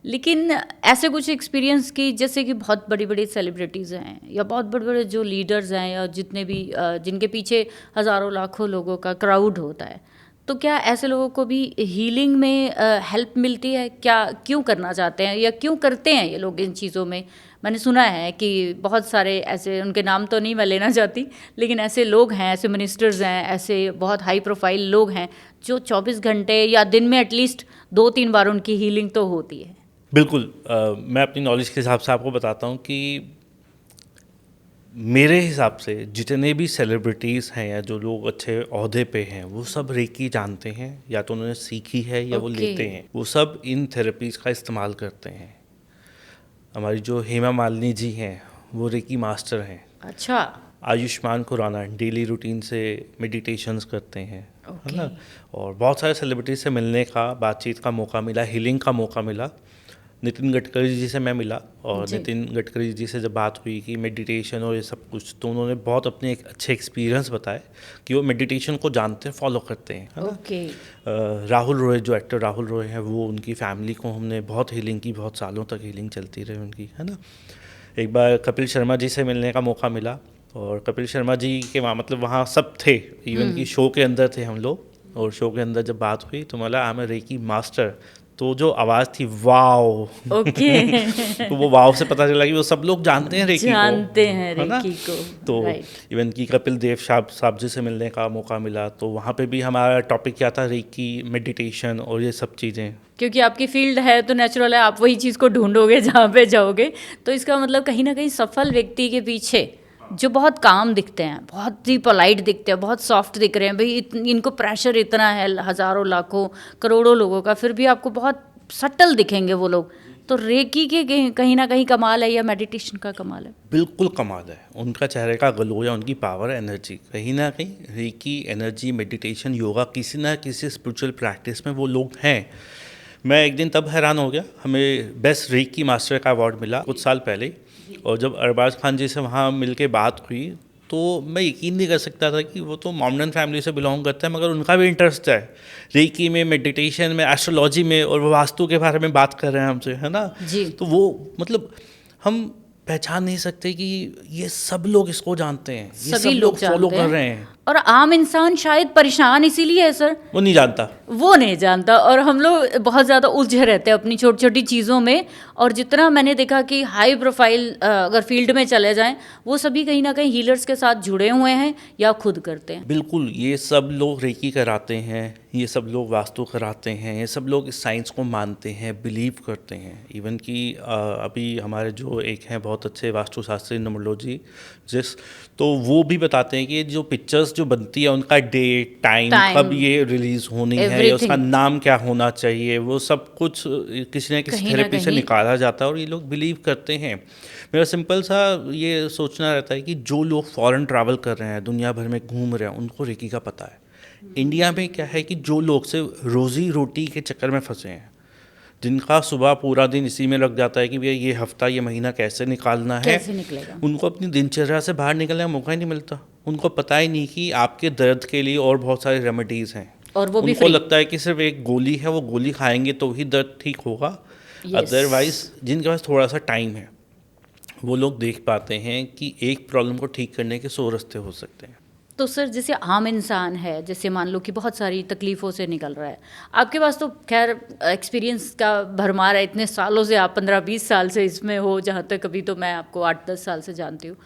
लेकिन ऐसे कुछ एक्सपीरियंस की जैसे कि बहुत बड़ी बड़ी सेलिब्रिटीज़ हैं या बहुत बड़े बड़े जो लीडर्स हैं या जितने भी जिनके पीछे हज़ारों लाखों लोगों का क्राउड होता है, तो क्या ऐसे लोगों को भी हीलिंग में हेल्प मिलती है क्या? क्यों करना चाहते हैं या क्यों करते हैं ये लोग इन चीज़ों में? मैंने सुना है कि बहुत सारे ऐसे, उनके नाम तो नहीं मैं लेना चाहती, लेकिन ऐसे लोग हैं, ऐसे मिनिस्टर्स हैं, ऐसे बहुत हाई प्रोफाइल लोग हैं जो 24 घंटे या दिन में एटलीस्ट 2-3 बार उनकी हीलिंग तो होती है। बिल्कुल। मैं अपनी नॉलेज के हिसाब से आपको बताता हूँ कि मेरे हिसाब से जितने भी सेलिब्रिटीज़ हैं या जो लोग अच्छे ओहदे पे हैं वो सब रेकी जानते हैं, या तो उन्होंने सीखी है या वो लेते हैं। वो सब इन थेरेपीज़ का इस्तेमाल करते हैं। हमारी जो हेमा मालिनी जी हैं वो रेकी मास्टर हैं। अच्छा। आयुष्मान खुराना डेली रूटीन से मेडिटेशंस करते हैं, है ना। और बहुत सारे सेलिब्रिटीज से मिलने का, बातचीत का मौका मिला, हीलिंग का मौका मिला। नितिन गडकरी जी से मैं मिला, और नितिन गडकरी जी से जब बात हुई कि मेडिटेशन और ये सब कुछ, तो उन्होंने बहुत अपने एक अच्छे एक्सपीरियंस बताए कि वो मेडिटेशन को जानते हैं, फॉलो करते हैं, है ना। राहुल रॉय, जो एक्टर राहुल रॉय हैं, वो उनकी फैमिली को हमने बहुत हीलिंग की, बहुत सालों तक हीलिंग चलती रही उनकी, है ना। एक बार कपिल शर्मा जी से मिलने का मौका मिला, और कपिल शर्मा जी के वहाँ मतलब वहाँ सब थे, इवन कि शो के अंदर थे हम लोग। और शो के अंदर जब बात हुई तो बोला आई एम रेकी मास्टर, तो जो आवाज़ थी वाओ। तो वो वाओ से पता चला कि वो सब लोग जानते हैं रेकी को। तो इवन कि कपिल देव साहब जी से मिलने का मौका मिला, तो वहाँ पे भी हमारा टॉपिक क्या था, रेकी, मेडिटेशन और ये सब चीज़ें। क्योंकि आपकी फील्ड है तो नेचुरल है, आप वही चीज़ को ढूंढोगे जहाँ पे जाओगे। तो इसका मतलब कहीं ना कहीं सफल व्यक्ति के पीछे जो बहुत काम दिखते हैं, बहुत ही पोलाइट दिखते हैं, बहुत सॉफ्ट दिख रहे हैं, भाई इनको प्रेशर इतना है हज़ारों लाखों करोड़ों लोगों का, फिर भी आपको बहुत सटल दिखेंगे वो लोग। तो रेकी के कहीं ना कहीं कमाल है या मेडिटेशन का कमाल है? बिल्कुल कमाल है। उनका चेहरे का ग्लो या उनकी पावर, एनर्जी, कहीं ना कहीं रेकी, एनर्जी, मेडिटेशन, योगा, किसी ना किसी स्पिरिचुअल प्रैक्टिस में वो लोग हैं। मैं एक दिन तब हैरान हो गया, हमें बेस्ट रेकी मास्टर का अवार्ड मिला कुछ साल पहले, और जब अरबाज खान जी से वहाँ मिल के बात हुई तो मैं यकीन नहीं कर सकता था कि वो तो मॉमडन फैमिली से बिलोंग करते हैं, मगर उनका भी इंटरेस्ट है रेकी में, मेडिटेशन में, एस्ट्रोलॉजी में, और वो वास्तु के बारे में बात कर रहे हैं हमसे, है ना जी। तो वो मतलब हम पहचान नहीं सकते कि ये सब लोग इसको जानते हैं, ये सब लोग फॉलो कर रहे हैं। और आम इंसान शायद परेशान इसीलिए है सर, वो नहीं जानता, और हम लोग बहुत ज़्यादा उलझे रहते हैं अपनी छोटी छोटी चीज़ों में। और जितना मैंने देखा कि हाई प्रोफाइल अगर फील्ड में चले जाएं, वो सभी कहीं ना कहीं हीलर्स के साथ जुड़े हुए हैं या खुद करते हैं। बिल्कुल, ये सब लोग रेकी कराते हैं, ये सब लोग वास्तु कराते हैं, ये सब लोग इस साइंस को मानते हैं, बिलीव करते हैं। इवन कि अभी हमारे जो एक हैं बहुत अच्छे वास्तुशास्त्री नुमरोलॉजी जिस, तो वो भी बताते हैं कि जो पिक्चर्स जो बनती है उनका डेट, टाइम, कब ये रिलीज होनी है, या उसका नाम क्या होना चाहिए, वो सब कुछ किसी न किसी थेरेपी से निकाला जाता है, और ये लोग बिलीव करते हैं। मेरा सिंपल सा ये सोचना रहता है कि जो लोग फॉरेन ट्रैवल कर रहे हैं, दुनिया भर में घूम रहे हैं, उनको रेकी का पता है। इंडिया में क्या है कि जो लोग से रोज़ी रोटी के चक्कर में फंसे हैं, जिनका सुबह पूरा दिन इसी में लग जाता है कि भैया ये हफ्ता, ये महीना कैसे निकालना है, कैसे निकलेगा, उनको अपनी दिनचर्या से बाहर निकलने का मौका ही नहीं मिलता। उनको पता ही नहीं कि आपके दर्द के लिए और बहुत सारे रेमेडीज़ हैं, और वो भी उनको लगता है कि सिर्फ एक गोली है, वो गोली खाएंगे तो ही दर्द ठीक होगा। अदरवाइज जिनके पास थोड़ा सा टाइम है वो लोग देख पाते हैं कि एक प्रॉब्लम को ठीक करने के 100 रास्ते हो सकते हैं। तो सर जैसे आम इंसान है, जैसे मान लो कि बहुत सारी तकलीफ़ों से निकल रहा है, आपके पास तो खैर एक्सपीरियंस का भरमार है, इतने सालों से आप 15-20 साल से इसमें हो, जहाँ तक अभी तो मैं आपको 8-10 साल से जानती हूँ।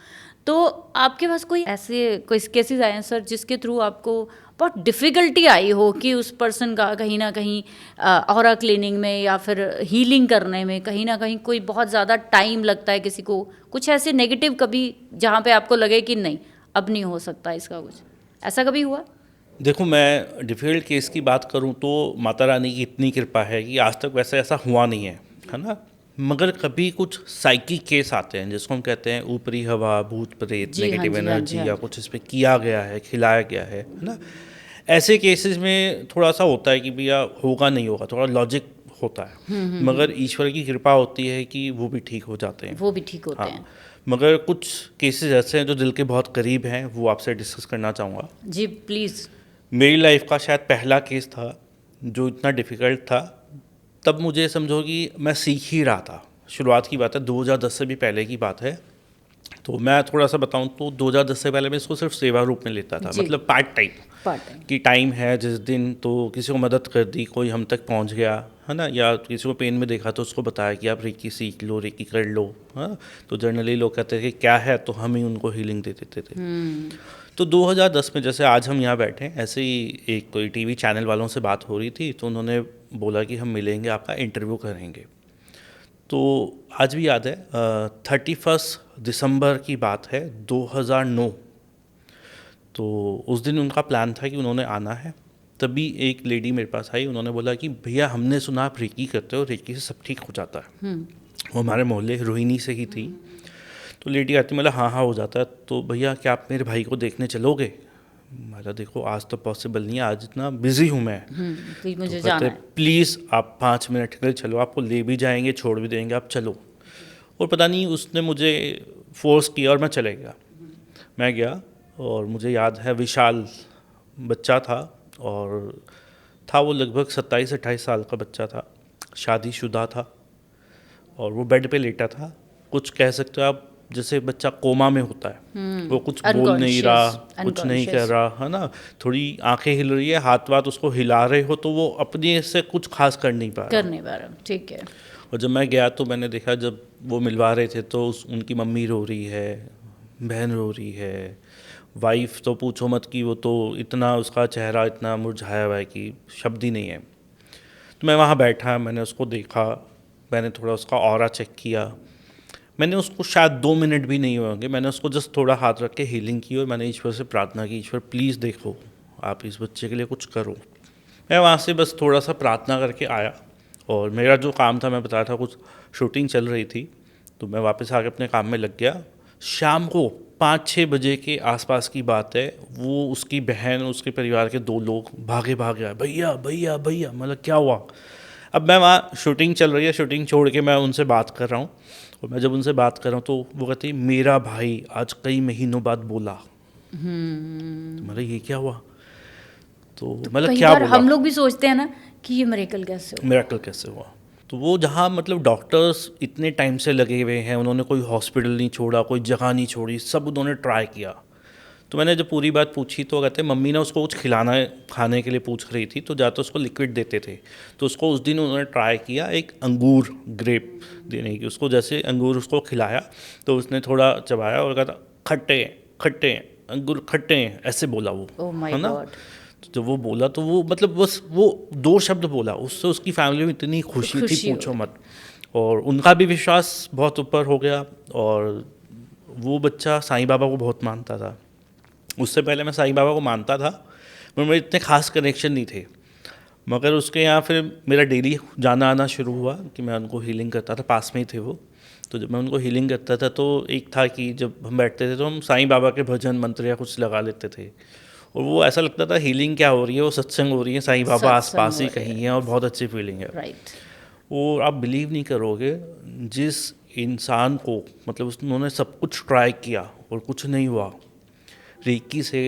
तो आपके पास कोई केसेस आए हैं सर जिसके थ्रू आपको बहुत डिफ़िकल्टी आई हो कि उस पर्सन का कहीं ना कहीं ऑरा क्लीनिंग में या फिर हीलिंग करने में कहीं ना कहीं कोई बहुत ज़्यादा टाइम लगता है किसी को, कुछ ऐसे नेगेटिव कभी जहाँ पे आपको लगे कि नहीं अब नहीं हो सकता इसका, कुछ ऐसा कभी हुआ? देखो, मैं डिफ़िकल्ट केस की बात करूं तो माता रानी की इतनी कृपा है कि आज तक वैसे ऐसा हुआ नहीं है, है ना। मगर कभी कुछ साइकिक केस आते हैं जिसको हम कहते हैं ऊपरी हवा, भूत प्रेत, नेगेटिव एनर्जी, या कुछ इस पर किया गया है, खिलाया गया है ना। ऐसे केसेस में थोड़ा सा होता है कि भैया होगा नहीं होगा, थोड़ा लॉजिक होता है, मगर ईश्वर की कृपा होती है कि वो भी ठीक हो जाते हैं, वो भी ठीक होते हैं। मगर कुछ केसेस ऐसे हैं जो दिल के बहुत करीब हैं, वो आपसे डिस्कस करना चाहूँगा। जी प्लीज़। मेरी लाइफ का शायद पहला केस था जो इतना डिफ़िकल्ट था। तब मुझे समझो कि मैं सीख ही रहा था, शुरुआत की बात है, 2010 से भी पहले की बात है। तो मैं थोड़ा सा बताऊं तो 2010 से पहले मैं इसको सिर्फ सेवा रूप में लेता था, जी। मतलब पार्ट टाइम कि टाइम है जिस दिन तो किसी को मदद कर दी, कोई हम तक पहुंच गया है ना, या किसी को पेन में देखा तो उसको बताया कि आप रेकी सीख लो, रेकी कर लो। हाँ, तो जनरली लोग कहते थे कि क्या है, तो हम ही उनको हीलिंग दे देते थे। तो 2010 में जैसे आज हम यहाँ बैठे हैं, ऐसे ही एक कोई टीवी चैनल वालों से बात हो रही थी, तो उन्होंने बोला कि हम मिलेंगे, आपका इंटरव्यू करेंगे। तो आज भी याद है, 31 दिसंबर की बात है 2009। तो उस दिन उनका प्लान था कि उन्होंने आना है। तभी एक लेडी मेरे पास आई, उन्होंने बोला कि भैया हमने सुना आप रेकी करते हो, रेकी से सब ठीक हो जाता है। वो हमारे मोहल्ले रोहिणी से ही थी। तो लेडी आती, मतलब हाँ हाँ हो जाता है, तो भैया क्या आप मेरे भाई को देखने चलोगे? मैंने देखो आज तो पॉसिबल नहीं है, आज इतना बिजी हूँ मैं। प्लीज मुझे तो जाना कहते है। प्लीज़ आप 5 मिनट के लिए चलो, आपको ले भी जाएंगे छोड़ भी देंगे, आप चलो। और पता नहीं उसने मुझे फोर्स किया और मैं चले गया। मैं गया और मुझे याद है विशाल बच्चा था, और था वो लगभग 27-28 साल का बच्चा था, शादीशुदा था, और वो बेड पे लेटा था। कुछ कह सकते हो आप जैसे बच्चा कोमा में होता है, वो कुछ बोल नहीं रहा, कुछ नहीं कर रहा है ना, थोड़ी आंखें हिल रही है, हाथ वाथ उसको हिला रहे हो तो वो अपने से कुछ खास कर नहीं पा रहा। ठीक है। और जब मैं गया तो मैंने देखा, जब वो मिलवा रहे थे तो उनकी मम्मी रो रही है, बहन रो रही है, वाइफ तो पूछो मत कि वो तो इतना उसका चेहरा इतना मुरझाया हुआ है कि शब्द ही नहीं है। तो मैं वहाँ बैठा, मैंने उसको देखा, मैंने थोड़ा उसका ऑरा चेक किया। मैंने उसको शायद 2 मिनट भी नहीं हुए होंगे, मैंने उसको जस्ट थोड़ा हाथ रख के हीलिंग की और मैंने ईश्वर से प्रार्थना की, ईश्वर प्लीज़ देखो, आप इस बच्चे के लिए कुछ करो। मैं वहाँ से बस थोड़ा सा प्रार्थना करके आया, और मेरा जो काम था मैं बताया था, कुछ शूटिंग चल रही थी, तो मैं वापस आके अपने काम में लग गया। शाम को 5-6 बजे के आसपास की बात है, वो उसकी बहन, उसके परिवार के 2 लोग भागे आए, भैया भैया भैया। मतलब क्या हुआ? अब मैं वहाँ शूटिंग चल रही है, शूटिंग छोड़ के मैं उनसे बात कर रहा हूँ, और मैं जब उनसे बात कर रहा हूँ तो वो कहती मेरा भाई आज कई महीनों बाद बोला। तो मतलब ये क्या हुआ? तो मतलब क्या बोला? हम लोग भी सोचते हैं ना कि ये मिरेकल कैसे हुआ। तो वो जहाँ मतलब डॉक्टर्स इतने टाइम से लगे हुए हैं, उन्होंने कोई हॉस्पिटल नहीं छोड़ा, कोई जगह नहीं छोड़ी, सब उन्होंने ट्राई किया। तो मैंने जब पूरी बात पूछी तो कहते मम्मी ने उसको कुछ खिलाना खाने के लिए पूछ रही थी, तो जाते उसको लिक्विड देते थे। तो उसको उस दिन उन्होंने ट्राई किया एक अंगूर ग्रेप देने की, उसको जैसे अंगूर उसको खिलाया तो उसने थोड़ा चबाया और कहता खट्टे खट्टे अंगूर खट्टे, ऐसे बोला वो, है ना। तो जब वो बोला तो वो मतलब बस वो 2 शब्द बोला, उससे उसकी फैमिली में इतनी खुशी थी पूछो मत, और उनका भी विश्वास बहुत ऊपर हो गया। और वो बच्चा साईं बाबा को बहुत मानता था। उससे पहले मैं साईं बाबा को मानता था, पर मेरे इतने खास कनेक्शन नहीं थे। मगर उसके यहाँ फिर मेरा डेली जाना आना शुरू हुआ कि मैं उनको हीलिंग करता था, पास में ही थे वो। तो जब मैं उनको हीलिंग करता था तो एक था कि जब हम बैठते थे तो हम साईं बाबा के भजन मंत्र या कुछ लगा लेते थे, और वो ऐसा लगता था हीलिंग क्या हो रही है, वो सत्संग हो रही है, साईं बाबा आसपास ही कहीं है, और बहुत अच्छी फीलिंग है। और आप बिलीव नहीं करोगे, जिस इंसान को मतलब उन्होंने सब कुछ ट्राई किया और कुछ नहीं हुआ, रेकी से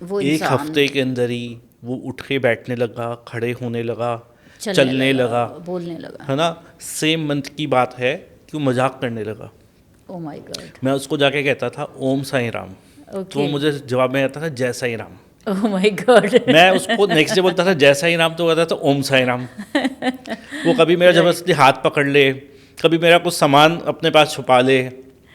1 हफ्ते के अंदर ही वो उठ के बैठने लगा, खड़े होने लगा, चलने लगा, बोलने लगा, है ना। सेम मंथ की बात है कि वो मजाक करने लगा। ओह माय गॉड। मैं उसको जाके कहता था ओम साईं राम, तो वो मुझे जवाब में आता था जय Sai Ram. Oh my God. मैं उसको नेक्स्ट डे बोलता था जय साईं राम, तो कहता था ओम साईं राम। वो कभी मेरा जबरदस्ती हाथ पकड़ ले, कभी मेरा कुछ सामान अपने पास छुपा ले,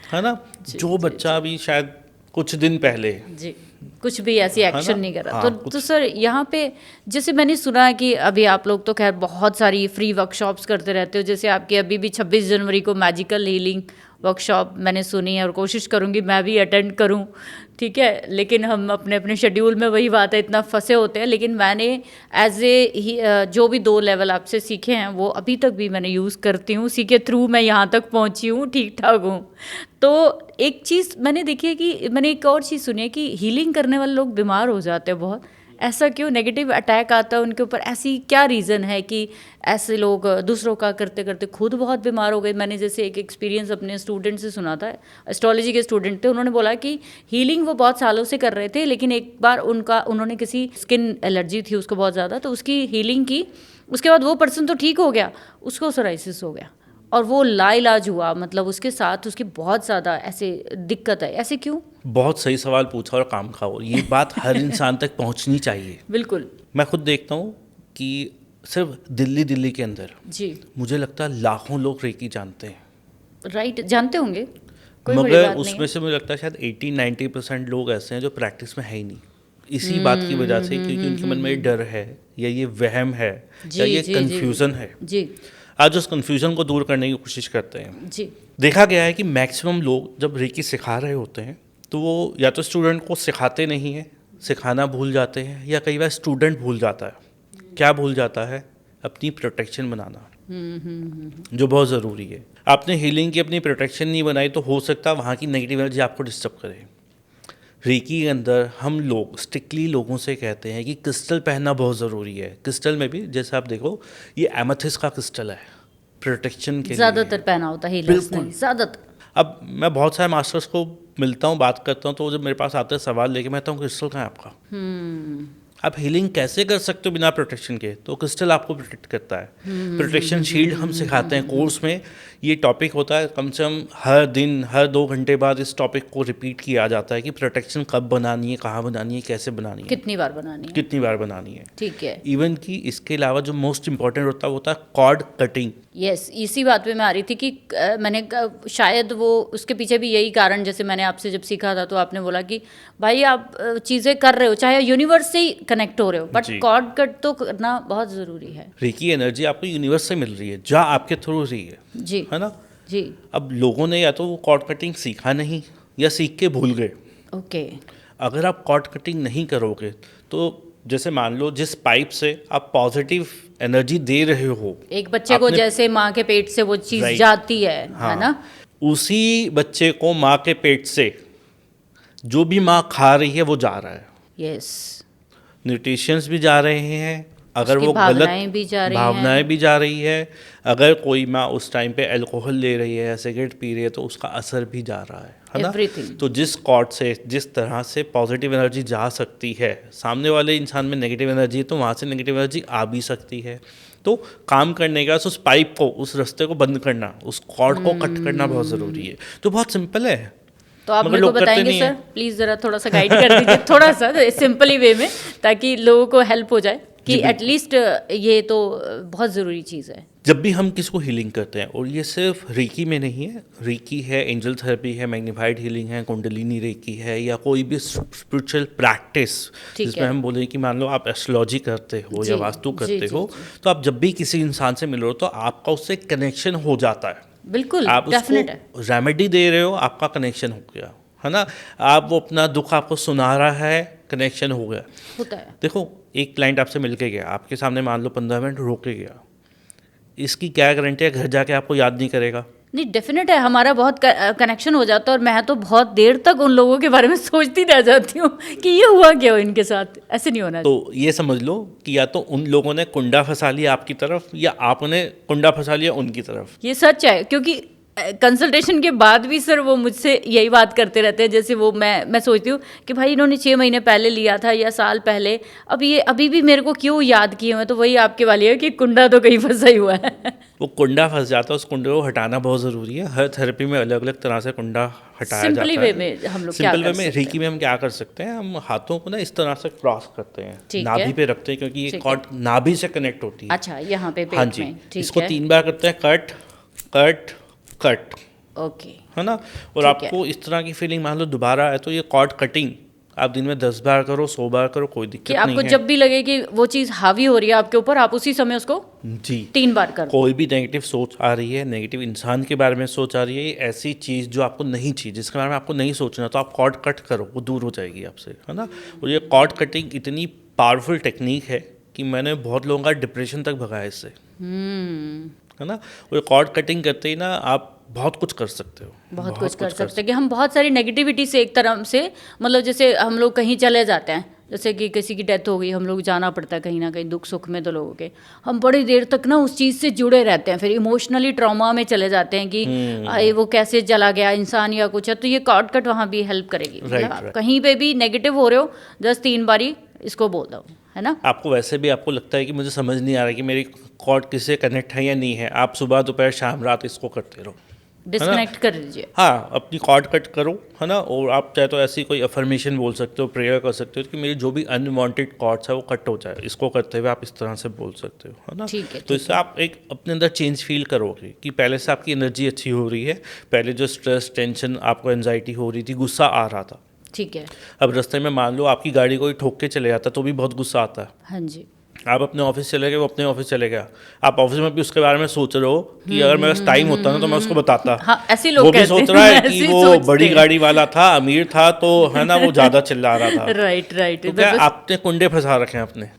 है ना। जो बच्चा अभी शायद कुछ दिन पहले जी कुछ भी ऐसी एक्शन नहीं कर रहा। तो सर यहाँ पे जैसे मैंने सुना है कि अभी आप लोग तो खैर बहुत सारी फ्री वर्कशॉप्स करते रहते हो, जैसे आपकी अभी भी 26 जनवरी को मैजिकल हीलिंग वर्कशॉप मैंने सुनी है, और कोशिश करूँगी मैं भी अटेंड करूँ, ठीक है। लेकिन हम अपने अपने शेड्यूल में, वही बात है, इतना फंसे होते हैं। लेकिन मैंने एज ए जो भी 2 लेवल आपसे सीखे हैं वो अभी तक भी मैंने यूज़ करती हूँ, उसी के थ्रू मैं यहाँ तक पहुँची हूँ, ठीक ठाक हूँ। तो एक चीज़ मैंने देखी है कि मैंने एक और चीज़ सुनी है कि हीलिंग करने वाले लोग बीमार हो जाते हैं बहुत, ऐसा क्यों नेगेटिव अटैक आता है उनके ऊपर? ऐसी क्या रीज़न है कि ऐसे लोग दूसरों का करते करते खुद बहुत बीमार हो गए? मैंने जैसे एक एक्सपीरियंस अपने स्टूडेंट से सुना था, एस्ट्रोलॉजी के स्टूडेंट थे, उन्होंने बोला कि हीलिंग वो बहुत सालों से कर रहे थे, लेकिन एक बार उन्होंने किसी स्किन एलर्जी थी उसको बहुत ज़्यादा, तो उसकी हीलिंग की, उसके बाद वो पर्सन तो ठीक हो गया, उसको सोराइसिस हो गया और वो लाइलाज हुआ। मतलब उसके साथ उसकी बहुत ज़्यादा ऐसे दिक्कत है। ऐसे क्यों? बहुत सही सवाल पूछा और काम का हो, ये बात हर इंसान तक पहुंचनी चाहिए। बिल्कुल मैं खुद देखता हूँ कि सिर्फ दिल्ली के अंदर जी, मुझे लगता है लाखों लोग रेकी जानते हैं, राइट, जानते होंगे, कोई बड़ी मगर बात नहीं उसमें है। से मुझे लगता है शायद 80-90% लोग ऐसे हैं जो प्रैक्टिस में है ही नहीं। इसी बात की वजह से क्योंकि उनके मन में ये डर है या ये वहम है या ये कंफ्यूजन है। जी आज उस कंफ्यूजन को दूर करने की कोशिश करते हैं। जी देखा गया है कि मैक्सिमम लोग जब रेकी सिखा रहे होते हैं तो वो या तो स्टूडेंट को सिखाते नहीं हैं, सिखाना भूल जाते हैं, या कई बार स्टूडेंट भूल जाता है। क्या भूल जाता है? अपनी प्रोटेक्शन बनाना, जो बहुत ज़रूरी है। आपने हीलिंग की अपनी प्रोटेक्शन नहीं बनाई तो हो सकता है वहाँ की नेगेटिव एनर्जी आपको डिस्टर्ब करे। रेकी के अंदर हम लोग स्ट्रिक्टली लोगों से कहते हैं कि क्रिस्टल पहनना बहुत ज़रूरी है। क्रिस्टल में भी जैसे आप देखो, ये एमेथिस्ट का क्रिस्टल है प्रोटेक्शन के लिए। ज़्यादातर पहना होता है हीलर्स ने, ज़्यादातर। अब मैं बहुत सारे मास्टर्स को मिलता हूँ, बात करता हूँ, तो जब मेरे पास आते हैं सवाल लेके, मैं कहता हूँ क्रिस्टल कहाँ है आपका? आप हीलिंग कैसे कर सकते हो बिना प्रोटेक्शन के? तो क्रिस्टल आपको प्रोटेक्ट करता है। प्रोटेक्शन शील्ड हम सिखाते हैं कोर्स में। ये टॉपिक होता है कम से कम हर दिन, हर 2 घंटे बाद इस टॉपिक को रिपीट किया जाता है कि प्रोटेक्शन कब बनानी है, कहाँ बनानी है, कैसे बनानी है, कितनी बार बनानी है, कितनी बार बनानी है। ठीक है। इवन कि इसके अलावा जो मोस्ट इंपॉर्टेंट होता है वो होता है कॉर्ड कटिंग। यस, इसी बात पे मैं आ रही थी कि शायद वो उसके पीछे भी यही कारण, जैसे मैंने आपसे जब सीखा था तो आपने बोला कि भाई आप चीज़ें कर रहे हो, चाहे यूनिवर्स से ही कनेक्ट हो रहे हो, बट कॉर्ड कट तो करना बहुत ज़रूरी है। रेकी एनर्जी आपको यूनिवर्स से मिल रही है, जा आपके थ्रू रही है जी, है ना जी। अब लोगों ने या तो वो कॉर्ड कटिंग सीखा नहीं या सीख के भूल गए। ओके। अगर आप कॉर्ड कटिंग नहीं करोगे तो जैसे मान लो जिस पाइप से आप पॉजिटिव एनर्जी दे रहे हो, एक बच्चे को जैसे माँ के पेट से वो चीज़ जाती है ना, उसी बच्चे को माँ के पेट से जो भी माँ खा रही है वो जा रहा है। यस, न्यूट्रिशंस भी जा रहे हैं। अगर वो गलत भावनाएं भी जा रही है, अगर कोई माँ उस टाइम पे अल्कोहल ले रही है या सिगरेट पी रही है तो उसका असर भी जा रहा है ना। तो जिस कॉर्ड से जिस तरह से पॉजिटिव एनर्जी जा सकती है, सामने वाले इंसान में नेगेटिव एनर्जी है तो वहाँ से नेगेटिव एनर्जी आ भी सकती है। तो काम करने का उस पाइप को, उस रास्ते को बंद करना, उस कॉर्ड को कट करना बहुत ज़रूरी है। तो बहुत सिंपल है। तो आप मेरे को बताएंगे सर, प्लीज़ ज़रा थोड़ा सा गाइड कर दीजिए, थोड़ा सा सिंपली वे में, ताकि लोगों को हेल्प हो जाए कि एटलीस्ट ये तो बहुत ज़रूरी चीज़ है। जब भी हम किसको हीलिंग करते हैं, और ये सिर्फ रेकी में नहीं है, रेकी है, एंजल थेरेपी है, मैग्नीफाइड हीलिंग है, कुंडलिनी रेकी है, या कोई भी स्पिरिचुअल प्रैक्टिस जिसमें हम बोले कि मान लो आप एस्ट्रोलॉजी करते हो या वास्तु करते हो, तो आप जब भी किसी इंसान से मिल रहे हो तो आपका उससे कनेक्शन हो जाता है। बिल्कुल, आप उसको रेमेडी दे रहे हो, आपका कनेक्शन हो गया है ना। आप वो अपना दुख आपको सुना रहा है, कनेक्शन हो गया होता है। देखो, एक क्लाइंट आपसे मिल के गया, आपके सामने मान लो 15 मिनट रोक के गया, इसकी क्या गारंटी है घर जाके आपको याद नहीं करेगा? नहीं, डेफिनेट है, हमारा बहुत कनेक्शन हो जाता है। और मैं तो बहुत देर तक उन लोगों के बारे में सोचती रह जाती हूँ कि ये हुआ क्या इनके साथ, ऐसे नहीं होना। तो ये समझ लो कि या तो उन लोगों ने कुंडा फंसा लिया आपकी तरफ या आपने कुंडा फंसा लिया उनकी तरफ। ये सच है, क्योंकि कंसल्टेशन के बाद भी सर वो मुझसे यही बात करते रहते हैं। जैसे वो मैं सोचती हूँ कि भाई इन्होंने 6 महीने पहले लिया था या साल पहले, अब ये अभी भी मेरे को क्यों याद किए हुए? तो वही आपके वाली है कि कुंडा तो कहीं फंसा ही हुआ है। वो कुंडा फंस जाता है, उस कुंडे को हटाना बहुत ज़रूरी है। हर थेरेपी में अलग अलग तरह से कुंडा हटाया जाता है। सिंपल वे में हम लोग क्या कर सकते हैं? सिंपल वे में रेकी में हम क्या कर सकते हैं, हम हाथों को ना इस तरह से क्रॉस करते हैं, नाभि पे रखते हैं, क्योंकि ये कॉर्ड नाभि से कनेक्ट होती है। अच्छा, यहाँ पे हाँ जी, इसको 3 बार करते हैं, कट कट कट, ओके, है ना। और आपको इस तरह की फीलिंग मान लो दोबारा है तो ये कॉर्ड कटिंग आप दिन में 10 बार करो, 100 बार करो, कोई दिक्कत नहीं है। आपको जब भी लगे कि वो चीज़ हावी हो रही है आपके ऊपर, आप उसी समय उसको 3 बार करो। कोई भी नेगेटिव सोच आ रही है, नेगेटिव इंसान के बारे में सोच आ रही है, ऐसी चीज़ जो आपको नहीं चाहिए, जिसके बारे में आपको नहीं सोचना, तो आप कॉर्ड कट करो, वो दूर हो जाएगी आपसे, है ना। और ये कॉर्ड कटिंग इतनी पावरफुल टेक्निक है कि मैंने बहुत लोगों का डिप्रेशन तक भगाया इससे, है ना। और कॉर्ड कटिंग करते ही ना आप बहुत कुछ कर सकते हो, बहुत कुछ कर सकते हैं कि हम बहुत सारी नेगेटिविटी से एक तरह से, मतलब जैसे हम लोग कहीं चले जाते हैं जैसे कि किसी की डेथ हो गई, हम लोग जाना पड़ता है कहीं ना कहीं दुख सुख में, तो लोगों के हम बड़ी देर तक ना उस चीज़ से जुड़े रहते हैं, फिर इमोशनली ट्रॉमा में चले जाते हैं कि आए वो कैसे चला गया इंसान या कुछ है। तो ये कॉर्ड कट वहाँ भी हेल्प करेगी। मतलब आप कहीं पे भी नेगेटिव हो रहे हो, जस्ट 3 बारी इसको बोल दो, है ना। आपको वैसे भी आपको लगता है कि मुझे समझ नहीं आ रहा कि मेरी कॉर्ड किससे कनेक्ट है या नहीं है, आप सुबह दोपहर शाम रात इसको करते रहो, डिस्कनेक्ट कर दीजिए। हाँ, अपनी कॉर्ड कट करो, है ना। और आप चाहे तो ऐसी कोई अफर्मेशन बोल सकते हो, प्रेयर कर सकते हो कि मेरी जो भी अनवांटेड कॉर्ड्स है वो कट हो जाए। इसको करते हुए आप इस तरह से बोल सकते हो, है ना। ठीक है, तो इससे आप एक अपने अंदर चेंज फील करोगे कि पहले से आपकी एनर्जी अच्छी हो रही है। पहले जो स्ट्रेस टेंशन आपको एंजाइटी हो रही थी, गुस्सा आ रहा था, ठीक है। अब रास्ते में मान लो आपकी गाड़ी कोई ठोक के चले जाता तो भी बहुत गुस्सा आता है। हाँ जी। आप अपने ऑफिस चले गए, वो अपने ऑफिस चले गया, आप ऑफिस में भी उसके बारे में सोच रहे हो कि अगर मेरे पास टाइम होता ना तो मैं उसको बताता। हाँ, ऐसे लोग वो भी कहते सोच हैं, रहा है ऐसे कि ही वो सोचते बड़ी हैं। गाड़ी वाला था, अमीर था, तो है ना वो ज्यादा चिल्ला रहा था। Right right. तो क्या आपने कुंडे फंसा रखे हैं अपने।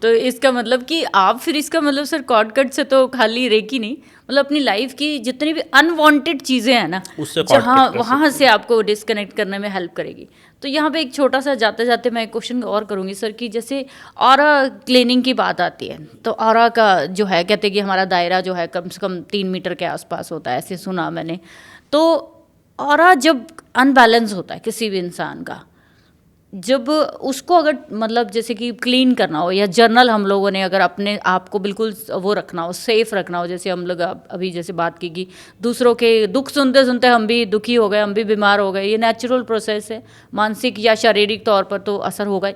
तो इसका मतलब कि आप फिर इसका मतलब सर कॉर्ड कट से तो खाली रेकी नहीं, मतलब अपनी लाइफ की जितनी भी अनवांटेड चीज़ें हैं ना, उससे cord जहाँ cut कर वहाँ से आपको डिस्कनेक्ट करने में हेल्प करेगी। तो यहाँ पे एक छोटा सा जाते जाते मैं एक क्वेश्चन और करूँगी सर कि जैसे ऑरा क्लीनिंग की बात आती है, तो ऑरा का जो है कहते हैं कि हमारा दायरा जो है कम से कम 3 मीटर के आसपास होता है, ऐसे सुना मैंने। तो ऑरा जब अनबैलेंस होता है किसी भी इंसान का, जब उसको अगर मतलब जैसे कि क्लीन करना हो, या जर्नल हम लोगों ने अगर अपने आप को बिल्कुल वो रखना हो, सेफ रखना हो, जैसे हम लोग अभी जैसे बात की कि दूसरों के दुख सुनते सुनते हम भी दुखी हो गए, हम भी बीमार हो गए, ये नेचुरल प्रोसेस है, मानसिक या शारीरिक तौर पर तो असर होगा ही।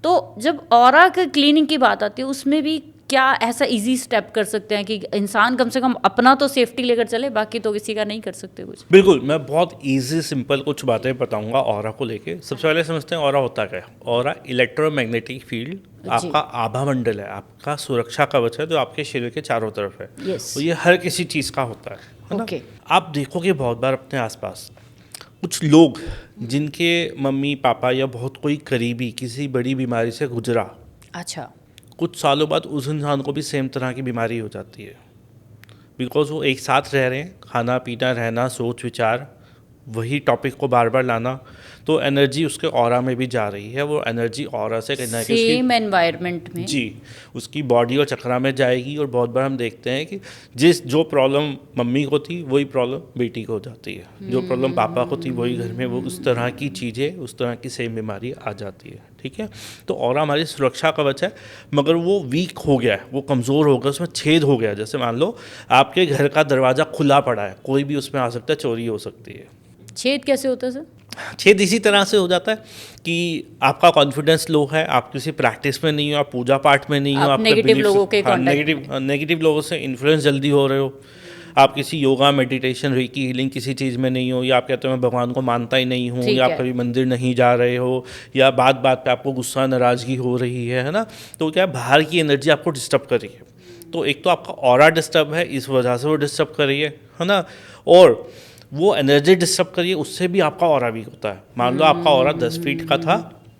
तो जब ऑरा के क्लीनिंग की बात आती है, उसमें भी क्या ऐसा इजी स्टेप कर सकते हैं कि इंसान कम से कम अपना तो सेफ्टी लेकर चले, बाकी तो किसी का नहीं कर सकते कुछ। बिल्कुल, मैं बहुत इजी सिंपल कुछ बातें बताऊंगा ऑरा को लेके। सबसे पहले समझते हैं ऑरा होता क्या है। ऑरा इलेक्ट्रोमैग्नेटिक फील्ड आपका आभा मंडल है, आपका सुरक्षा कवच है जो आपके शरीर के चारों तरफ है। Yes. तो ये हर किसी चीज़ का होता है ना। Okay. आप देखोगे बहुत बार अपने आसपास कुछ लोग जिनके मम्मी पापा या बहुत कोई करीबी किसी बड़ी बीमारी से गुजरा, अच्छा। कुछ सालों बाद उस इंसान को भी सेम तरह की बीमारी हो जाती है, बिकॉज वो एक साथ रह रहे हैं, खाना पीना रहना सोच विचार वही टॉपिक को बार बार लाना, तो एनर्जी उसके ऑरा में भी जा रही है। वो एनर्जी ऑरा से कहीं ना कहीं सेम एनवायरनमेंट में जी उसकी बॉडी और चक्रा में जाएगी। और बहुत बार हम देखते हैं कि जो प्रॉब्लम मम्मी को थी वही प्रॉब्लम बेटी को हो जाती है, जो प्रॉब्लम पापा को थी वही घर में वो उस तरह की चीज़ें, उस तरह की सेम बीमारी आ जाती है। ठीक है, तो ऑरा हमारी सुरक्षा कवच है, मगर वो वीक हो गया है, वो कमज़ोर हो गया, उसमें छेद हो गया। जैसे मान लो आपके घर का दरवाज़ा खुला पड़ा है, कोई भी उसमें आ सकता है, चोरी हो सकती है। छेद कैसे होता है सर? छेद इसी तरह से हो जाता है कि आपका कॉन्फिडेंस लो है, आप किसी प्रैक्टिस में नहीं हो, आप पूजा पाठ में नहीं हो, आप नेगेटिव लोगों के नेगेटिव लोगों से इन्फ्लुएंस जल्दी हो रहे हो, आप किसी योगा मेडिटेशन रेकी हीलिंग किसी चीज़ में नहीं हो, या आप कहते हो मैं भगवान को मानता ही नहीं हूँ, या आप कभी मंदिर नहीं जा रहे हो, या बात बात पे आपको गुस्सा नाराज़गी हो रही है ना। तो क्या बाहर की एनर्जी आपको डिस्टर्ब कर रही है। तो एक तो आपका ऑरा डिस्टर्ब है, इस वजह से वो डिस्टर्ब कर रही है ना। और वो एनर्जी डिस्टर्ब करिए, उससे भी आपका ऑरा वीक होता है। मान लो आपका ऑरा 10 फीट का था,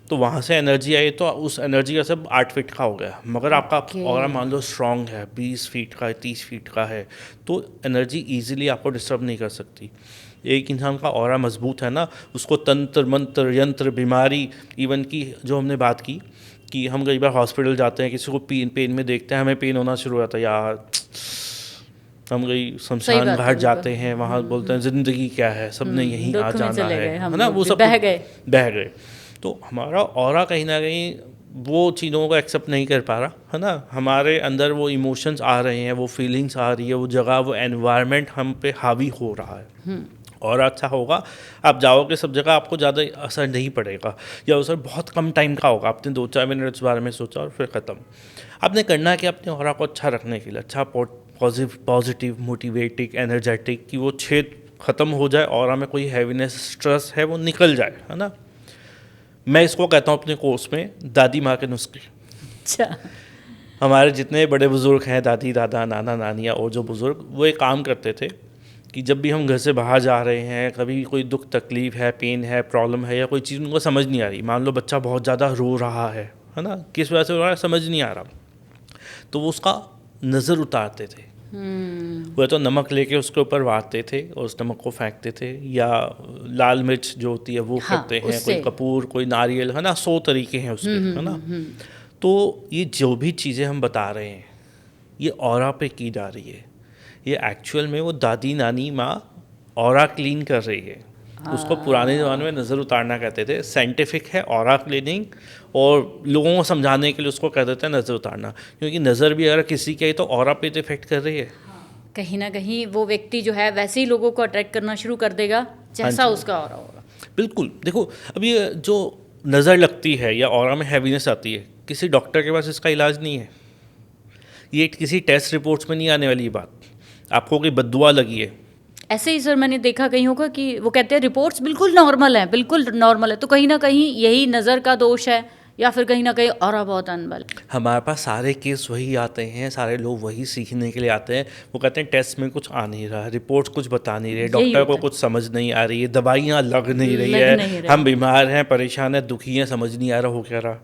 तो वहाँ से एनर्जी आई तो उस एनर्जी का सब 8 फीट का हो गया। मगर आपका ऑरा मान लो स्ट्रांग है, 20 फीट का है, 30 फीट का है, तो एनर्जी ईजिली आपको डिस्टर्ब नहीं कर सकती। एक इंसान का ऑरा मजबूत है ना, उसको तंत्र मंत्र यंत्र बीमारी, इवन की जो हमने बात की कि हम कई बार हॉस्पिटल जाते हैं, किसी को पेन में देखते हैं, हमें पेन होना शुरू हो जाता है, यार हम गई शमशान घाट जाते हैं, वहाँ बोलते हैं जिंदगी क्या है, सबने यहीं आ जाना है ना, वो सब बह गए। तो हमारा ऑरा कहीं ना कहीं वो चीज़ों को एक्सेप्ट नहीं कर पा रहा है ना। हमारे अंदर वो इमोशंस आ रहे हैं, वो फीलिंग्स आ रही है, वो जगह वो एनवायरनमेंट हम पे हावी हो रहा है। और अच्छा होगा आप जाओगे सब जगह, आपको ज़्यादा असर नहीं पड़ेगा, या असर बहुत कम टाइम का होगा। आपने 2-4 मिनट इस बारे में सोचा और फिर ख़त्म। आपने करना कि अपने ऑरा को अच्छा रखने के लिए, अच्छा पॉजिटिव मोटिवेटिंग एनर्जेटिक, कि वो छेद ख़त्म हो जाए, ऑरा में कोई हैवीनेस स्ट्रेस है वो निकल जाए, है ना। मैं इसको कहता हूँ अपने कोर्स में दादी माँ के नुस्खे। अच्छा। हमारे जितने बड़े बुज़ुर्ग हैं, दादी दादा नाना नानियाँ और जो बुज़ुर्ग, वो एक काम करते थे कि जब भी हम घर से बाहर जा रहे हैं, कभी कोई दुख तकलीफ़ है, पेन है, प्रॉब्लम है, या कोई चीज़ उनको समझ नहीं आ रही, मान लो बच्चा बहुत ज़्यादा रो रहा है ना, किस वजह से रो रहा है समझ नहीं आ रहा, तो वो उसका नज़र उतारते थे वो तो नमक लेके उसके ऊपर वारते थे और उस नमक को फेंकते थे, या लाल मिर्च जो होती है वो हाँ, करते हैं, उससे। कोई कपूर, कोई नारियल, है ना, 100 तरीके हैं उसके, है ना। तो ये जो भी चीज़ें हम बता रहे हैं ये ऑरा पे की जा रही है, ये एक्चुअल में वो दादी नानी माँ ऑरा क्लीन कर रही है। उसको पुराने ज़माने में नज़र उतारना कहते थे, साइंटिफिक है ऑरा क्लीनिंग, और लोगों को समझाने के लिए उसको कह देते हैं नज़र उतारना, क्योंकि नज़र भी अगर किसी की आई तो ऑरा पे तो इफेक्ट कर रही है। कहीं ना कहीं वो व्यक्ति जो है वैसे ही लोगों को अट्रैक्ट करना शुरू कर देगा जैसा हाँ जी। उसका ऑरा होगा। बिल्कुल, देखो अभी ये जो नज़र लगती है या ऑरा में हैवीनेस आती है, किसी डॉक्टर के पास इसका इलाज नहीं है, ये किसी टेस्ट रिपोर्ट्स में नहीं आने वाली बात। आपको कोई बद्दुआ लगी है, ऐसे ही सर मैंने देखा कहीं होगा कि वो कहते हैं रिपोर्ट्स बिल्कुल नॉर्मल है, बिल्कुल नॉर्मल है, तो कहीं ना कहीं यही नज़र का दोष है या फिर कहीं ना कहीं ऑरा बहुत अनबल। हमारे पास सारे केस वही आते हैं, सारे लोग वही सीखने के लिए आते हैं। वो कहते हैं टेस्ट में कुछ आ नहीं रहा, रिपोर्ट्स कुछ बता नहीं रहे, यही डॉक्टर को होता है। कुछ समझ नहीं आ रही है, दवाइयाँ लग नहीं रही लग नहीं है, रही। हम बीमार हैं, परेशान हैं, दुखी हैं, समझ नहीं आ रहा हो क्या रहा।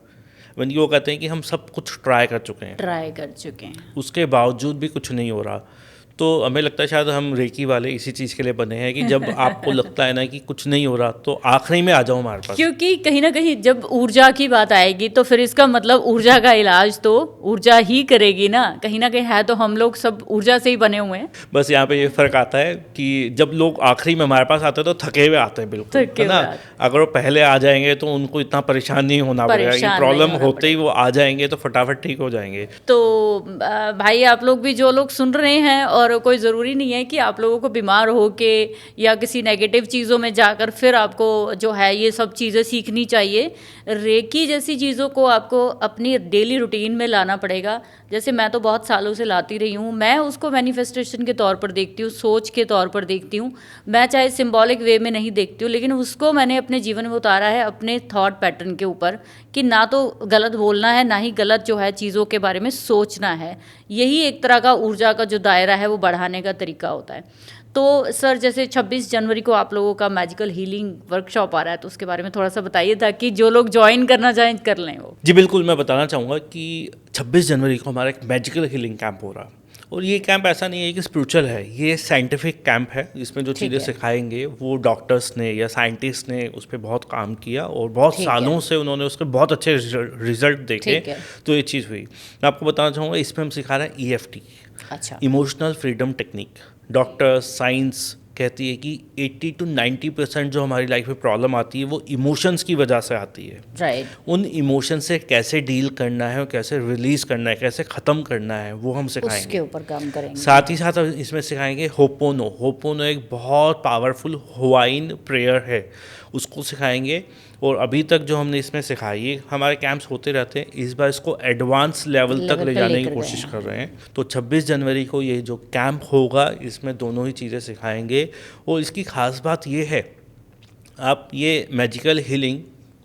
वही वो कहते हैं कि हम सब कुछ ट्राई कर चुके हैं, ट्राई कर चुके हैं। उसके बावजूद भी कुछ नहीं हो रहा। तो हमें लगता है शायद हम रेकी वाले इसी चीज़ के लिए बने हैं कि जब आपको लगता है ना कि कुछ नहीं हो रहा तो आखिरी में आ जाओ हमारे पास। क्योंकि कहीं ना कहीं जब ऊर्जा की बात आएगी तो फिर इसका मतलब ऊर्जा का इलाज तो ऊर्जा ही करेगी ना कहीं है, तो हम लोग सब ऊर्जा से ही बने हुए हैं। बस यहाँ पे ये फ़र्क आता है कि जब लोग आखिरी में हमारे पास आते हैं तो थके हुए आते हैं, बिल्कुल, थके है ना। हुए आते अगर वो पहले आ जाएंगे तो उनको इतना परेशान नहीं होना पड़ेगा, ये परेशान प्रॉब्लम नहीं होना होते ही वो आ जाएंगे तो फटाफट ठीक हो जाएंगे। तो भाई आप लोग भी जो लोग सुन रहे हैं, और कोई ज़रूरी नहीं है कि आप लोगों को बीमार हो के या किसी नेगेटिव चीज़ों में जाकर फिर आपको जो है ये सब चीज़ें सीखनी चाहिए। रेकी जैसी चीज़ों को आपको अपनी डेली रूटीन में लाना पड़ेगा। जैसे मैं तो बहुत सालों से लाती रही हूँ, मैं उसको मैनिफेस्टेशन के तौर पर देखती हूँ, सोच के तौर पर देखती हूँ। मैं चाहे सिंबॉलिक वे में नहीं देखती हूँ, लेकिन उसको मैंने अपने जीवन में उतारा है अपने थॉट पैटर्न के ऊपर, कि ना तो गलत बोलना है, ना ही गलत जो है चीज़ों के बारे में सोचना है। यही एक तरह का ऊर्जा का जो दायरा है वो बढ़ाने का तरीका होता है। तो सर जैसे 26 जनवरी को आप लोगों का मैजिकल हीलिंग वर्कशॉप आ रहा है, तो उसके बारे में थोड़ा सा बताइए ताकि जो लोग ज्वाइन करना चाहें कर लें वो। जी बिल्कुल, मैं बताना चाहूँगा कि 26 जनवरी को हमारा एक मैजिकल हीलिंग कैंप हो रहा है। और ये कैंप ऐसा नहीं है कि स्पिरिचुअल है, ये साइंटिफिक कैंप है। इसमें जो चीज़ें सिखाएंगे वो डॉक्टर्स ने या साइंटिस्ट ने उस पर बहुत काम किया और बहुत सालों से उन्होंने उसके बहुत अच्छे रिजल्ट देखे, तो ये चीज़ हुई। मैं आपको बताना चाहूँगा, इसमें हम सिखा रहे हैं EFT, अच्छा, emotional freedom technique. Doctor science कहती है कि 80 to 90% जो हमारी लाइफ में प्रॉब्लम आती है वो इमोशंस की वजह से आती है। राइट। उन इमोशन से कैसे डील करना है और कैसे रिलीज करना है, कैसे ख़त्म करना है, वो हम सिखाएंगे। उसके ऊपर काम करेंगे। साथ ही साथ इसमें सिखाएंगे होपोनो। होपोनो एक बहुत पावरफुल हवाइन प्रेयर है, उसको सिखाएंगे। और अभी तक जो हमने इसमें सिखाई है, हमारे कैंप्स होते रहते हैं, इस बार इसको एडवांस लेवल तक ले जाने की कोशिश कर रहे हैं। तो 26 जनवरी को ये जो कैंप होगा इसमें दोनों ही चीज़ें सिखाएंगे। और इसकी खास बात ये है, आप ये मैजिकल हीलिंग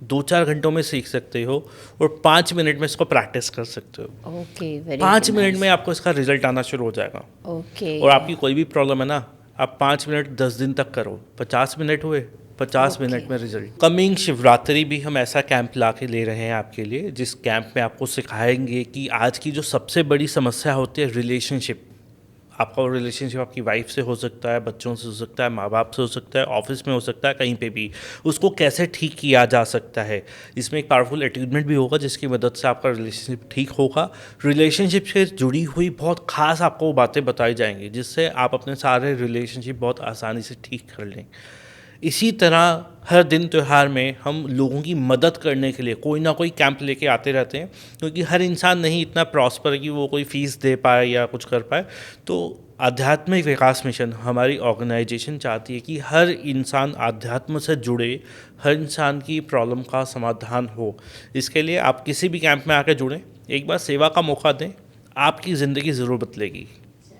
2-4 घंटों में सीख सकते हो और 5 मिनट में इसको प्रैक्टिस कर सकते हो। ओके, वेरी 5 मिनट में आपको इसका रिजल्ट आना शुरू हो जाएगा। ओके। और आपकी कोई भी प्रॉब्लम है ना, आप 5 मिनट 10 दिन तक करो, 50 मिनट हुए, 50 मिनट में रिजल्ट। कमिंग शिवरात्रि भी हम ऐसा कैंप ला के ले रहे हैं आपके लिए, जिस कैंप में आपको सिखाएंगे कि आज की जो सबसे बड़ी समस्या होती है रिलेशनशिप। आपका रिलेशनशिप आपकी वाइफ से हो सकता है, बच्चों से हो सकता है, माँ बाप से हो सकता है, ऑफिस में हो सकता है, कहीं पे भी, उसको कैसे ठीक किया जा सकता है। इसमें एक पावरफुल अटैचमेंट भी होगा जिसकी मदद से आपका रिलेशनशिप ठीक होगा। रिलेशनशिप से जुड़ी हुई बहुत खास आपको बातें बताई जाएंगी जिससे आप अपने सारे रिलेशनशिप बहुत आसानी से ठीक कर लें। इसी तरह हर दिन त्यौहार में हम लोगों की मदद करने के लिए कोई ना कोई कैंप लेके आते रहते हैं, क्योंकि हर इंसान नहीं इतना प्रॉस्पर है कि वो कोई फीस दे पाए या कुछ कर पाए। तो आध्यात्मिक विकास मिशन हमारी ऑर्गेनाइजेशन चाहती है कि हर इंसान आध्यात्म से जुड़े, हर इंसान की प्रॉब्लम का समाधान हो। इसके लिए आप किसी भी कैंप में आकर जुड़ें, एक बार सेवा का मौका दें, आपकी ज़िंदगी ज़रूर बदलेगी।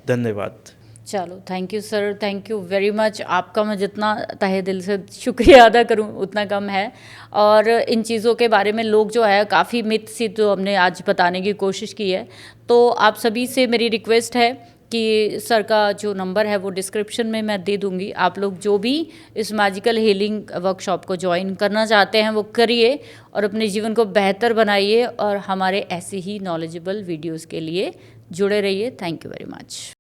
धन्यवाद। चलो, thank you sir, thank you very much. आपका मैं जितना तहे दिल से शुक्रिया अदा करूं उतना कम है। और इन चीज़ों के बारे में लोग जो है काफ़ी मिथ सी तो हमने आज बताने की कोशिश की है। तो आप सभी से मेरी रिक्वेस्ट है कि सर का जो नंबर है वो डिस्क्रिप्शन में मैं दे दूंगी। आप लोग जो भी इस मैजिकल हीलिंग वर्कशॉप को ज्वाइन करना चाहते हैं वो करिए और अपने जीवन को बेहतर बनाइए, और हमारे ऐसे ही नॉलेजेबल वीडियोज़ के लिए जुड़े रहिए। Thank you very much.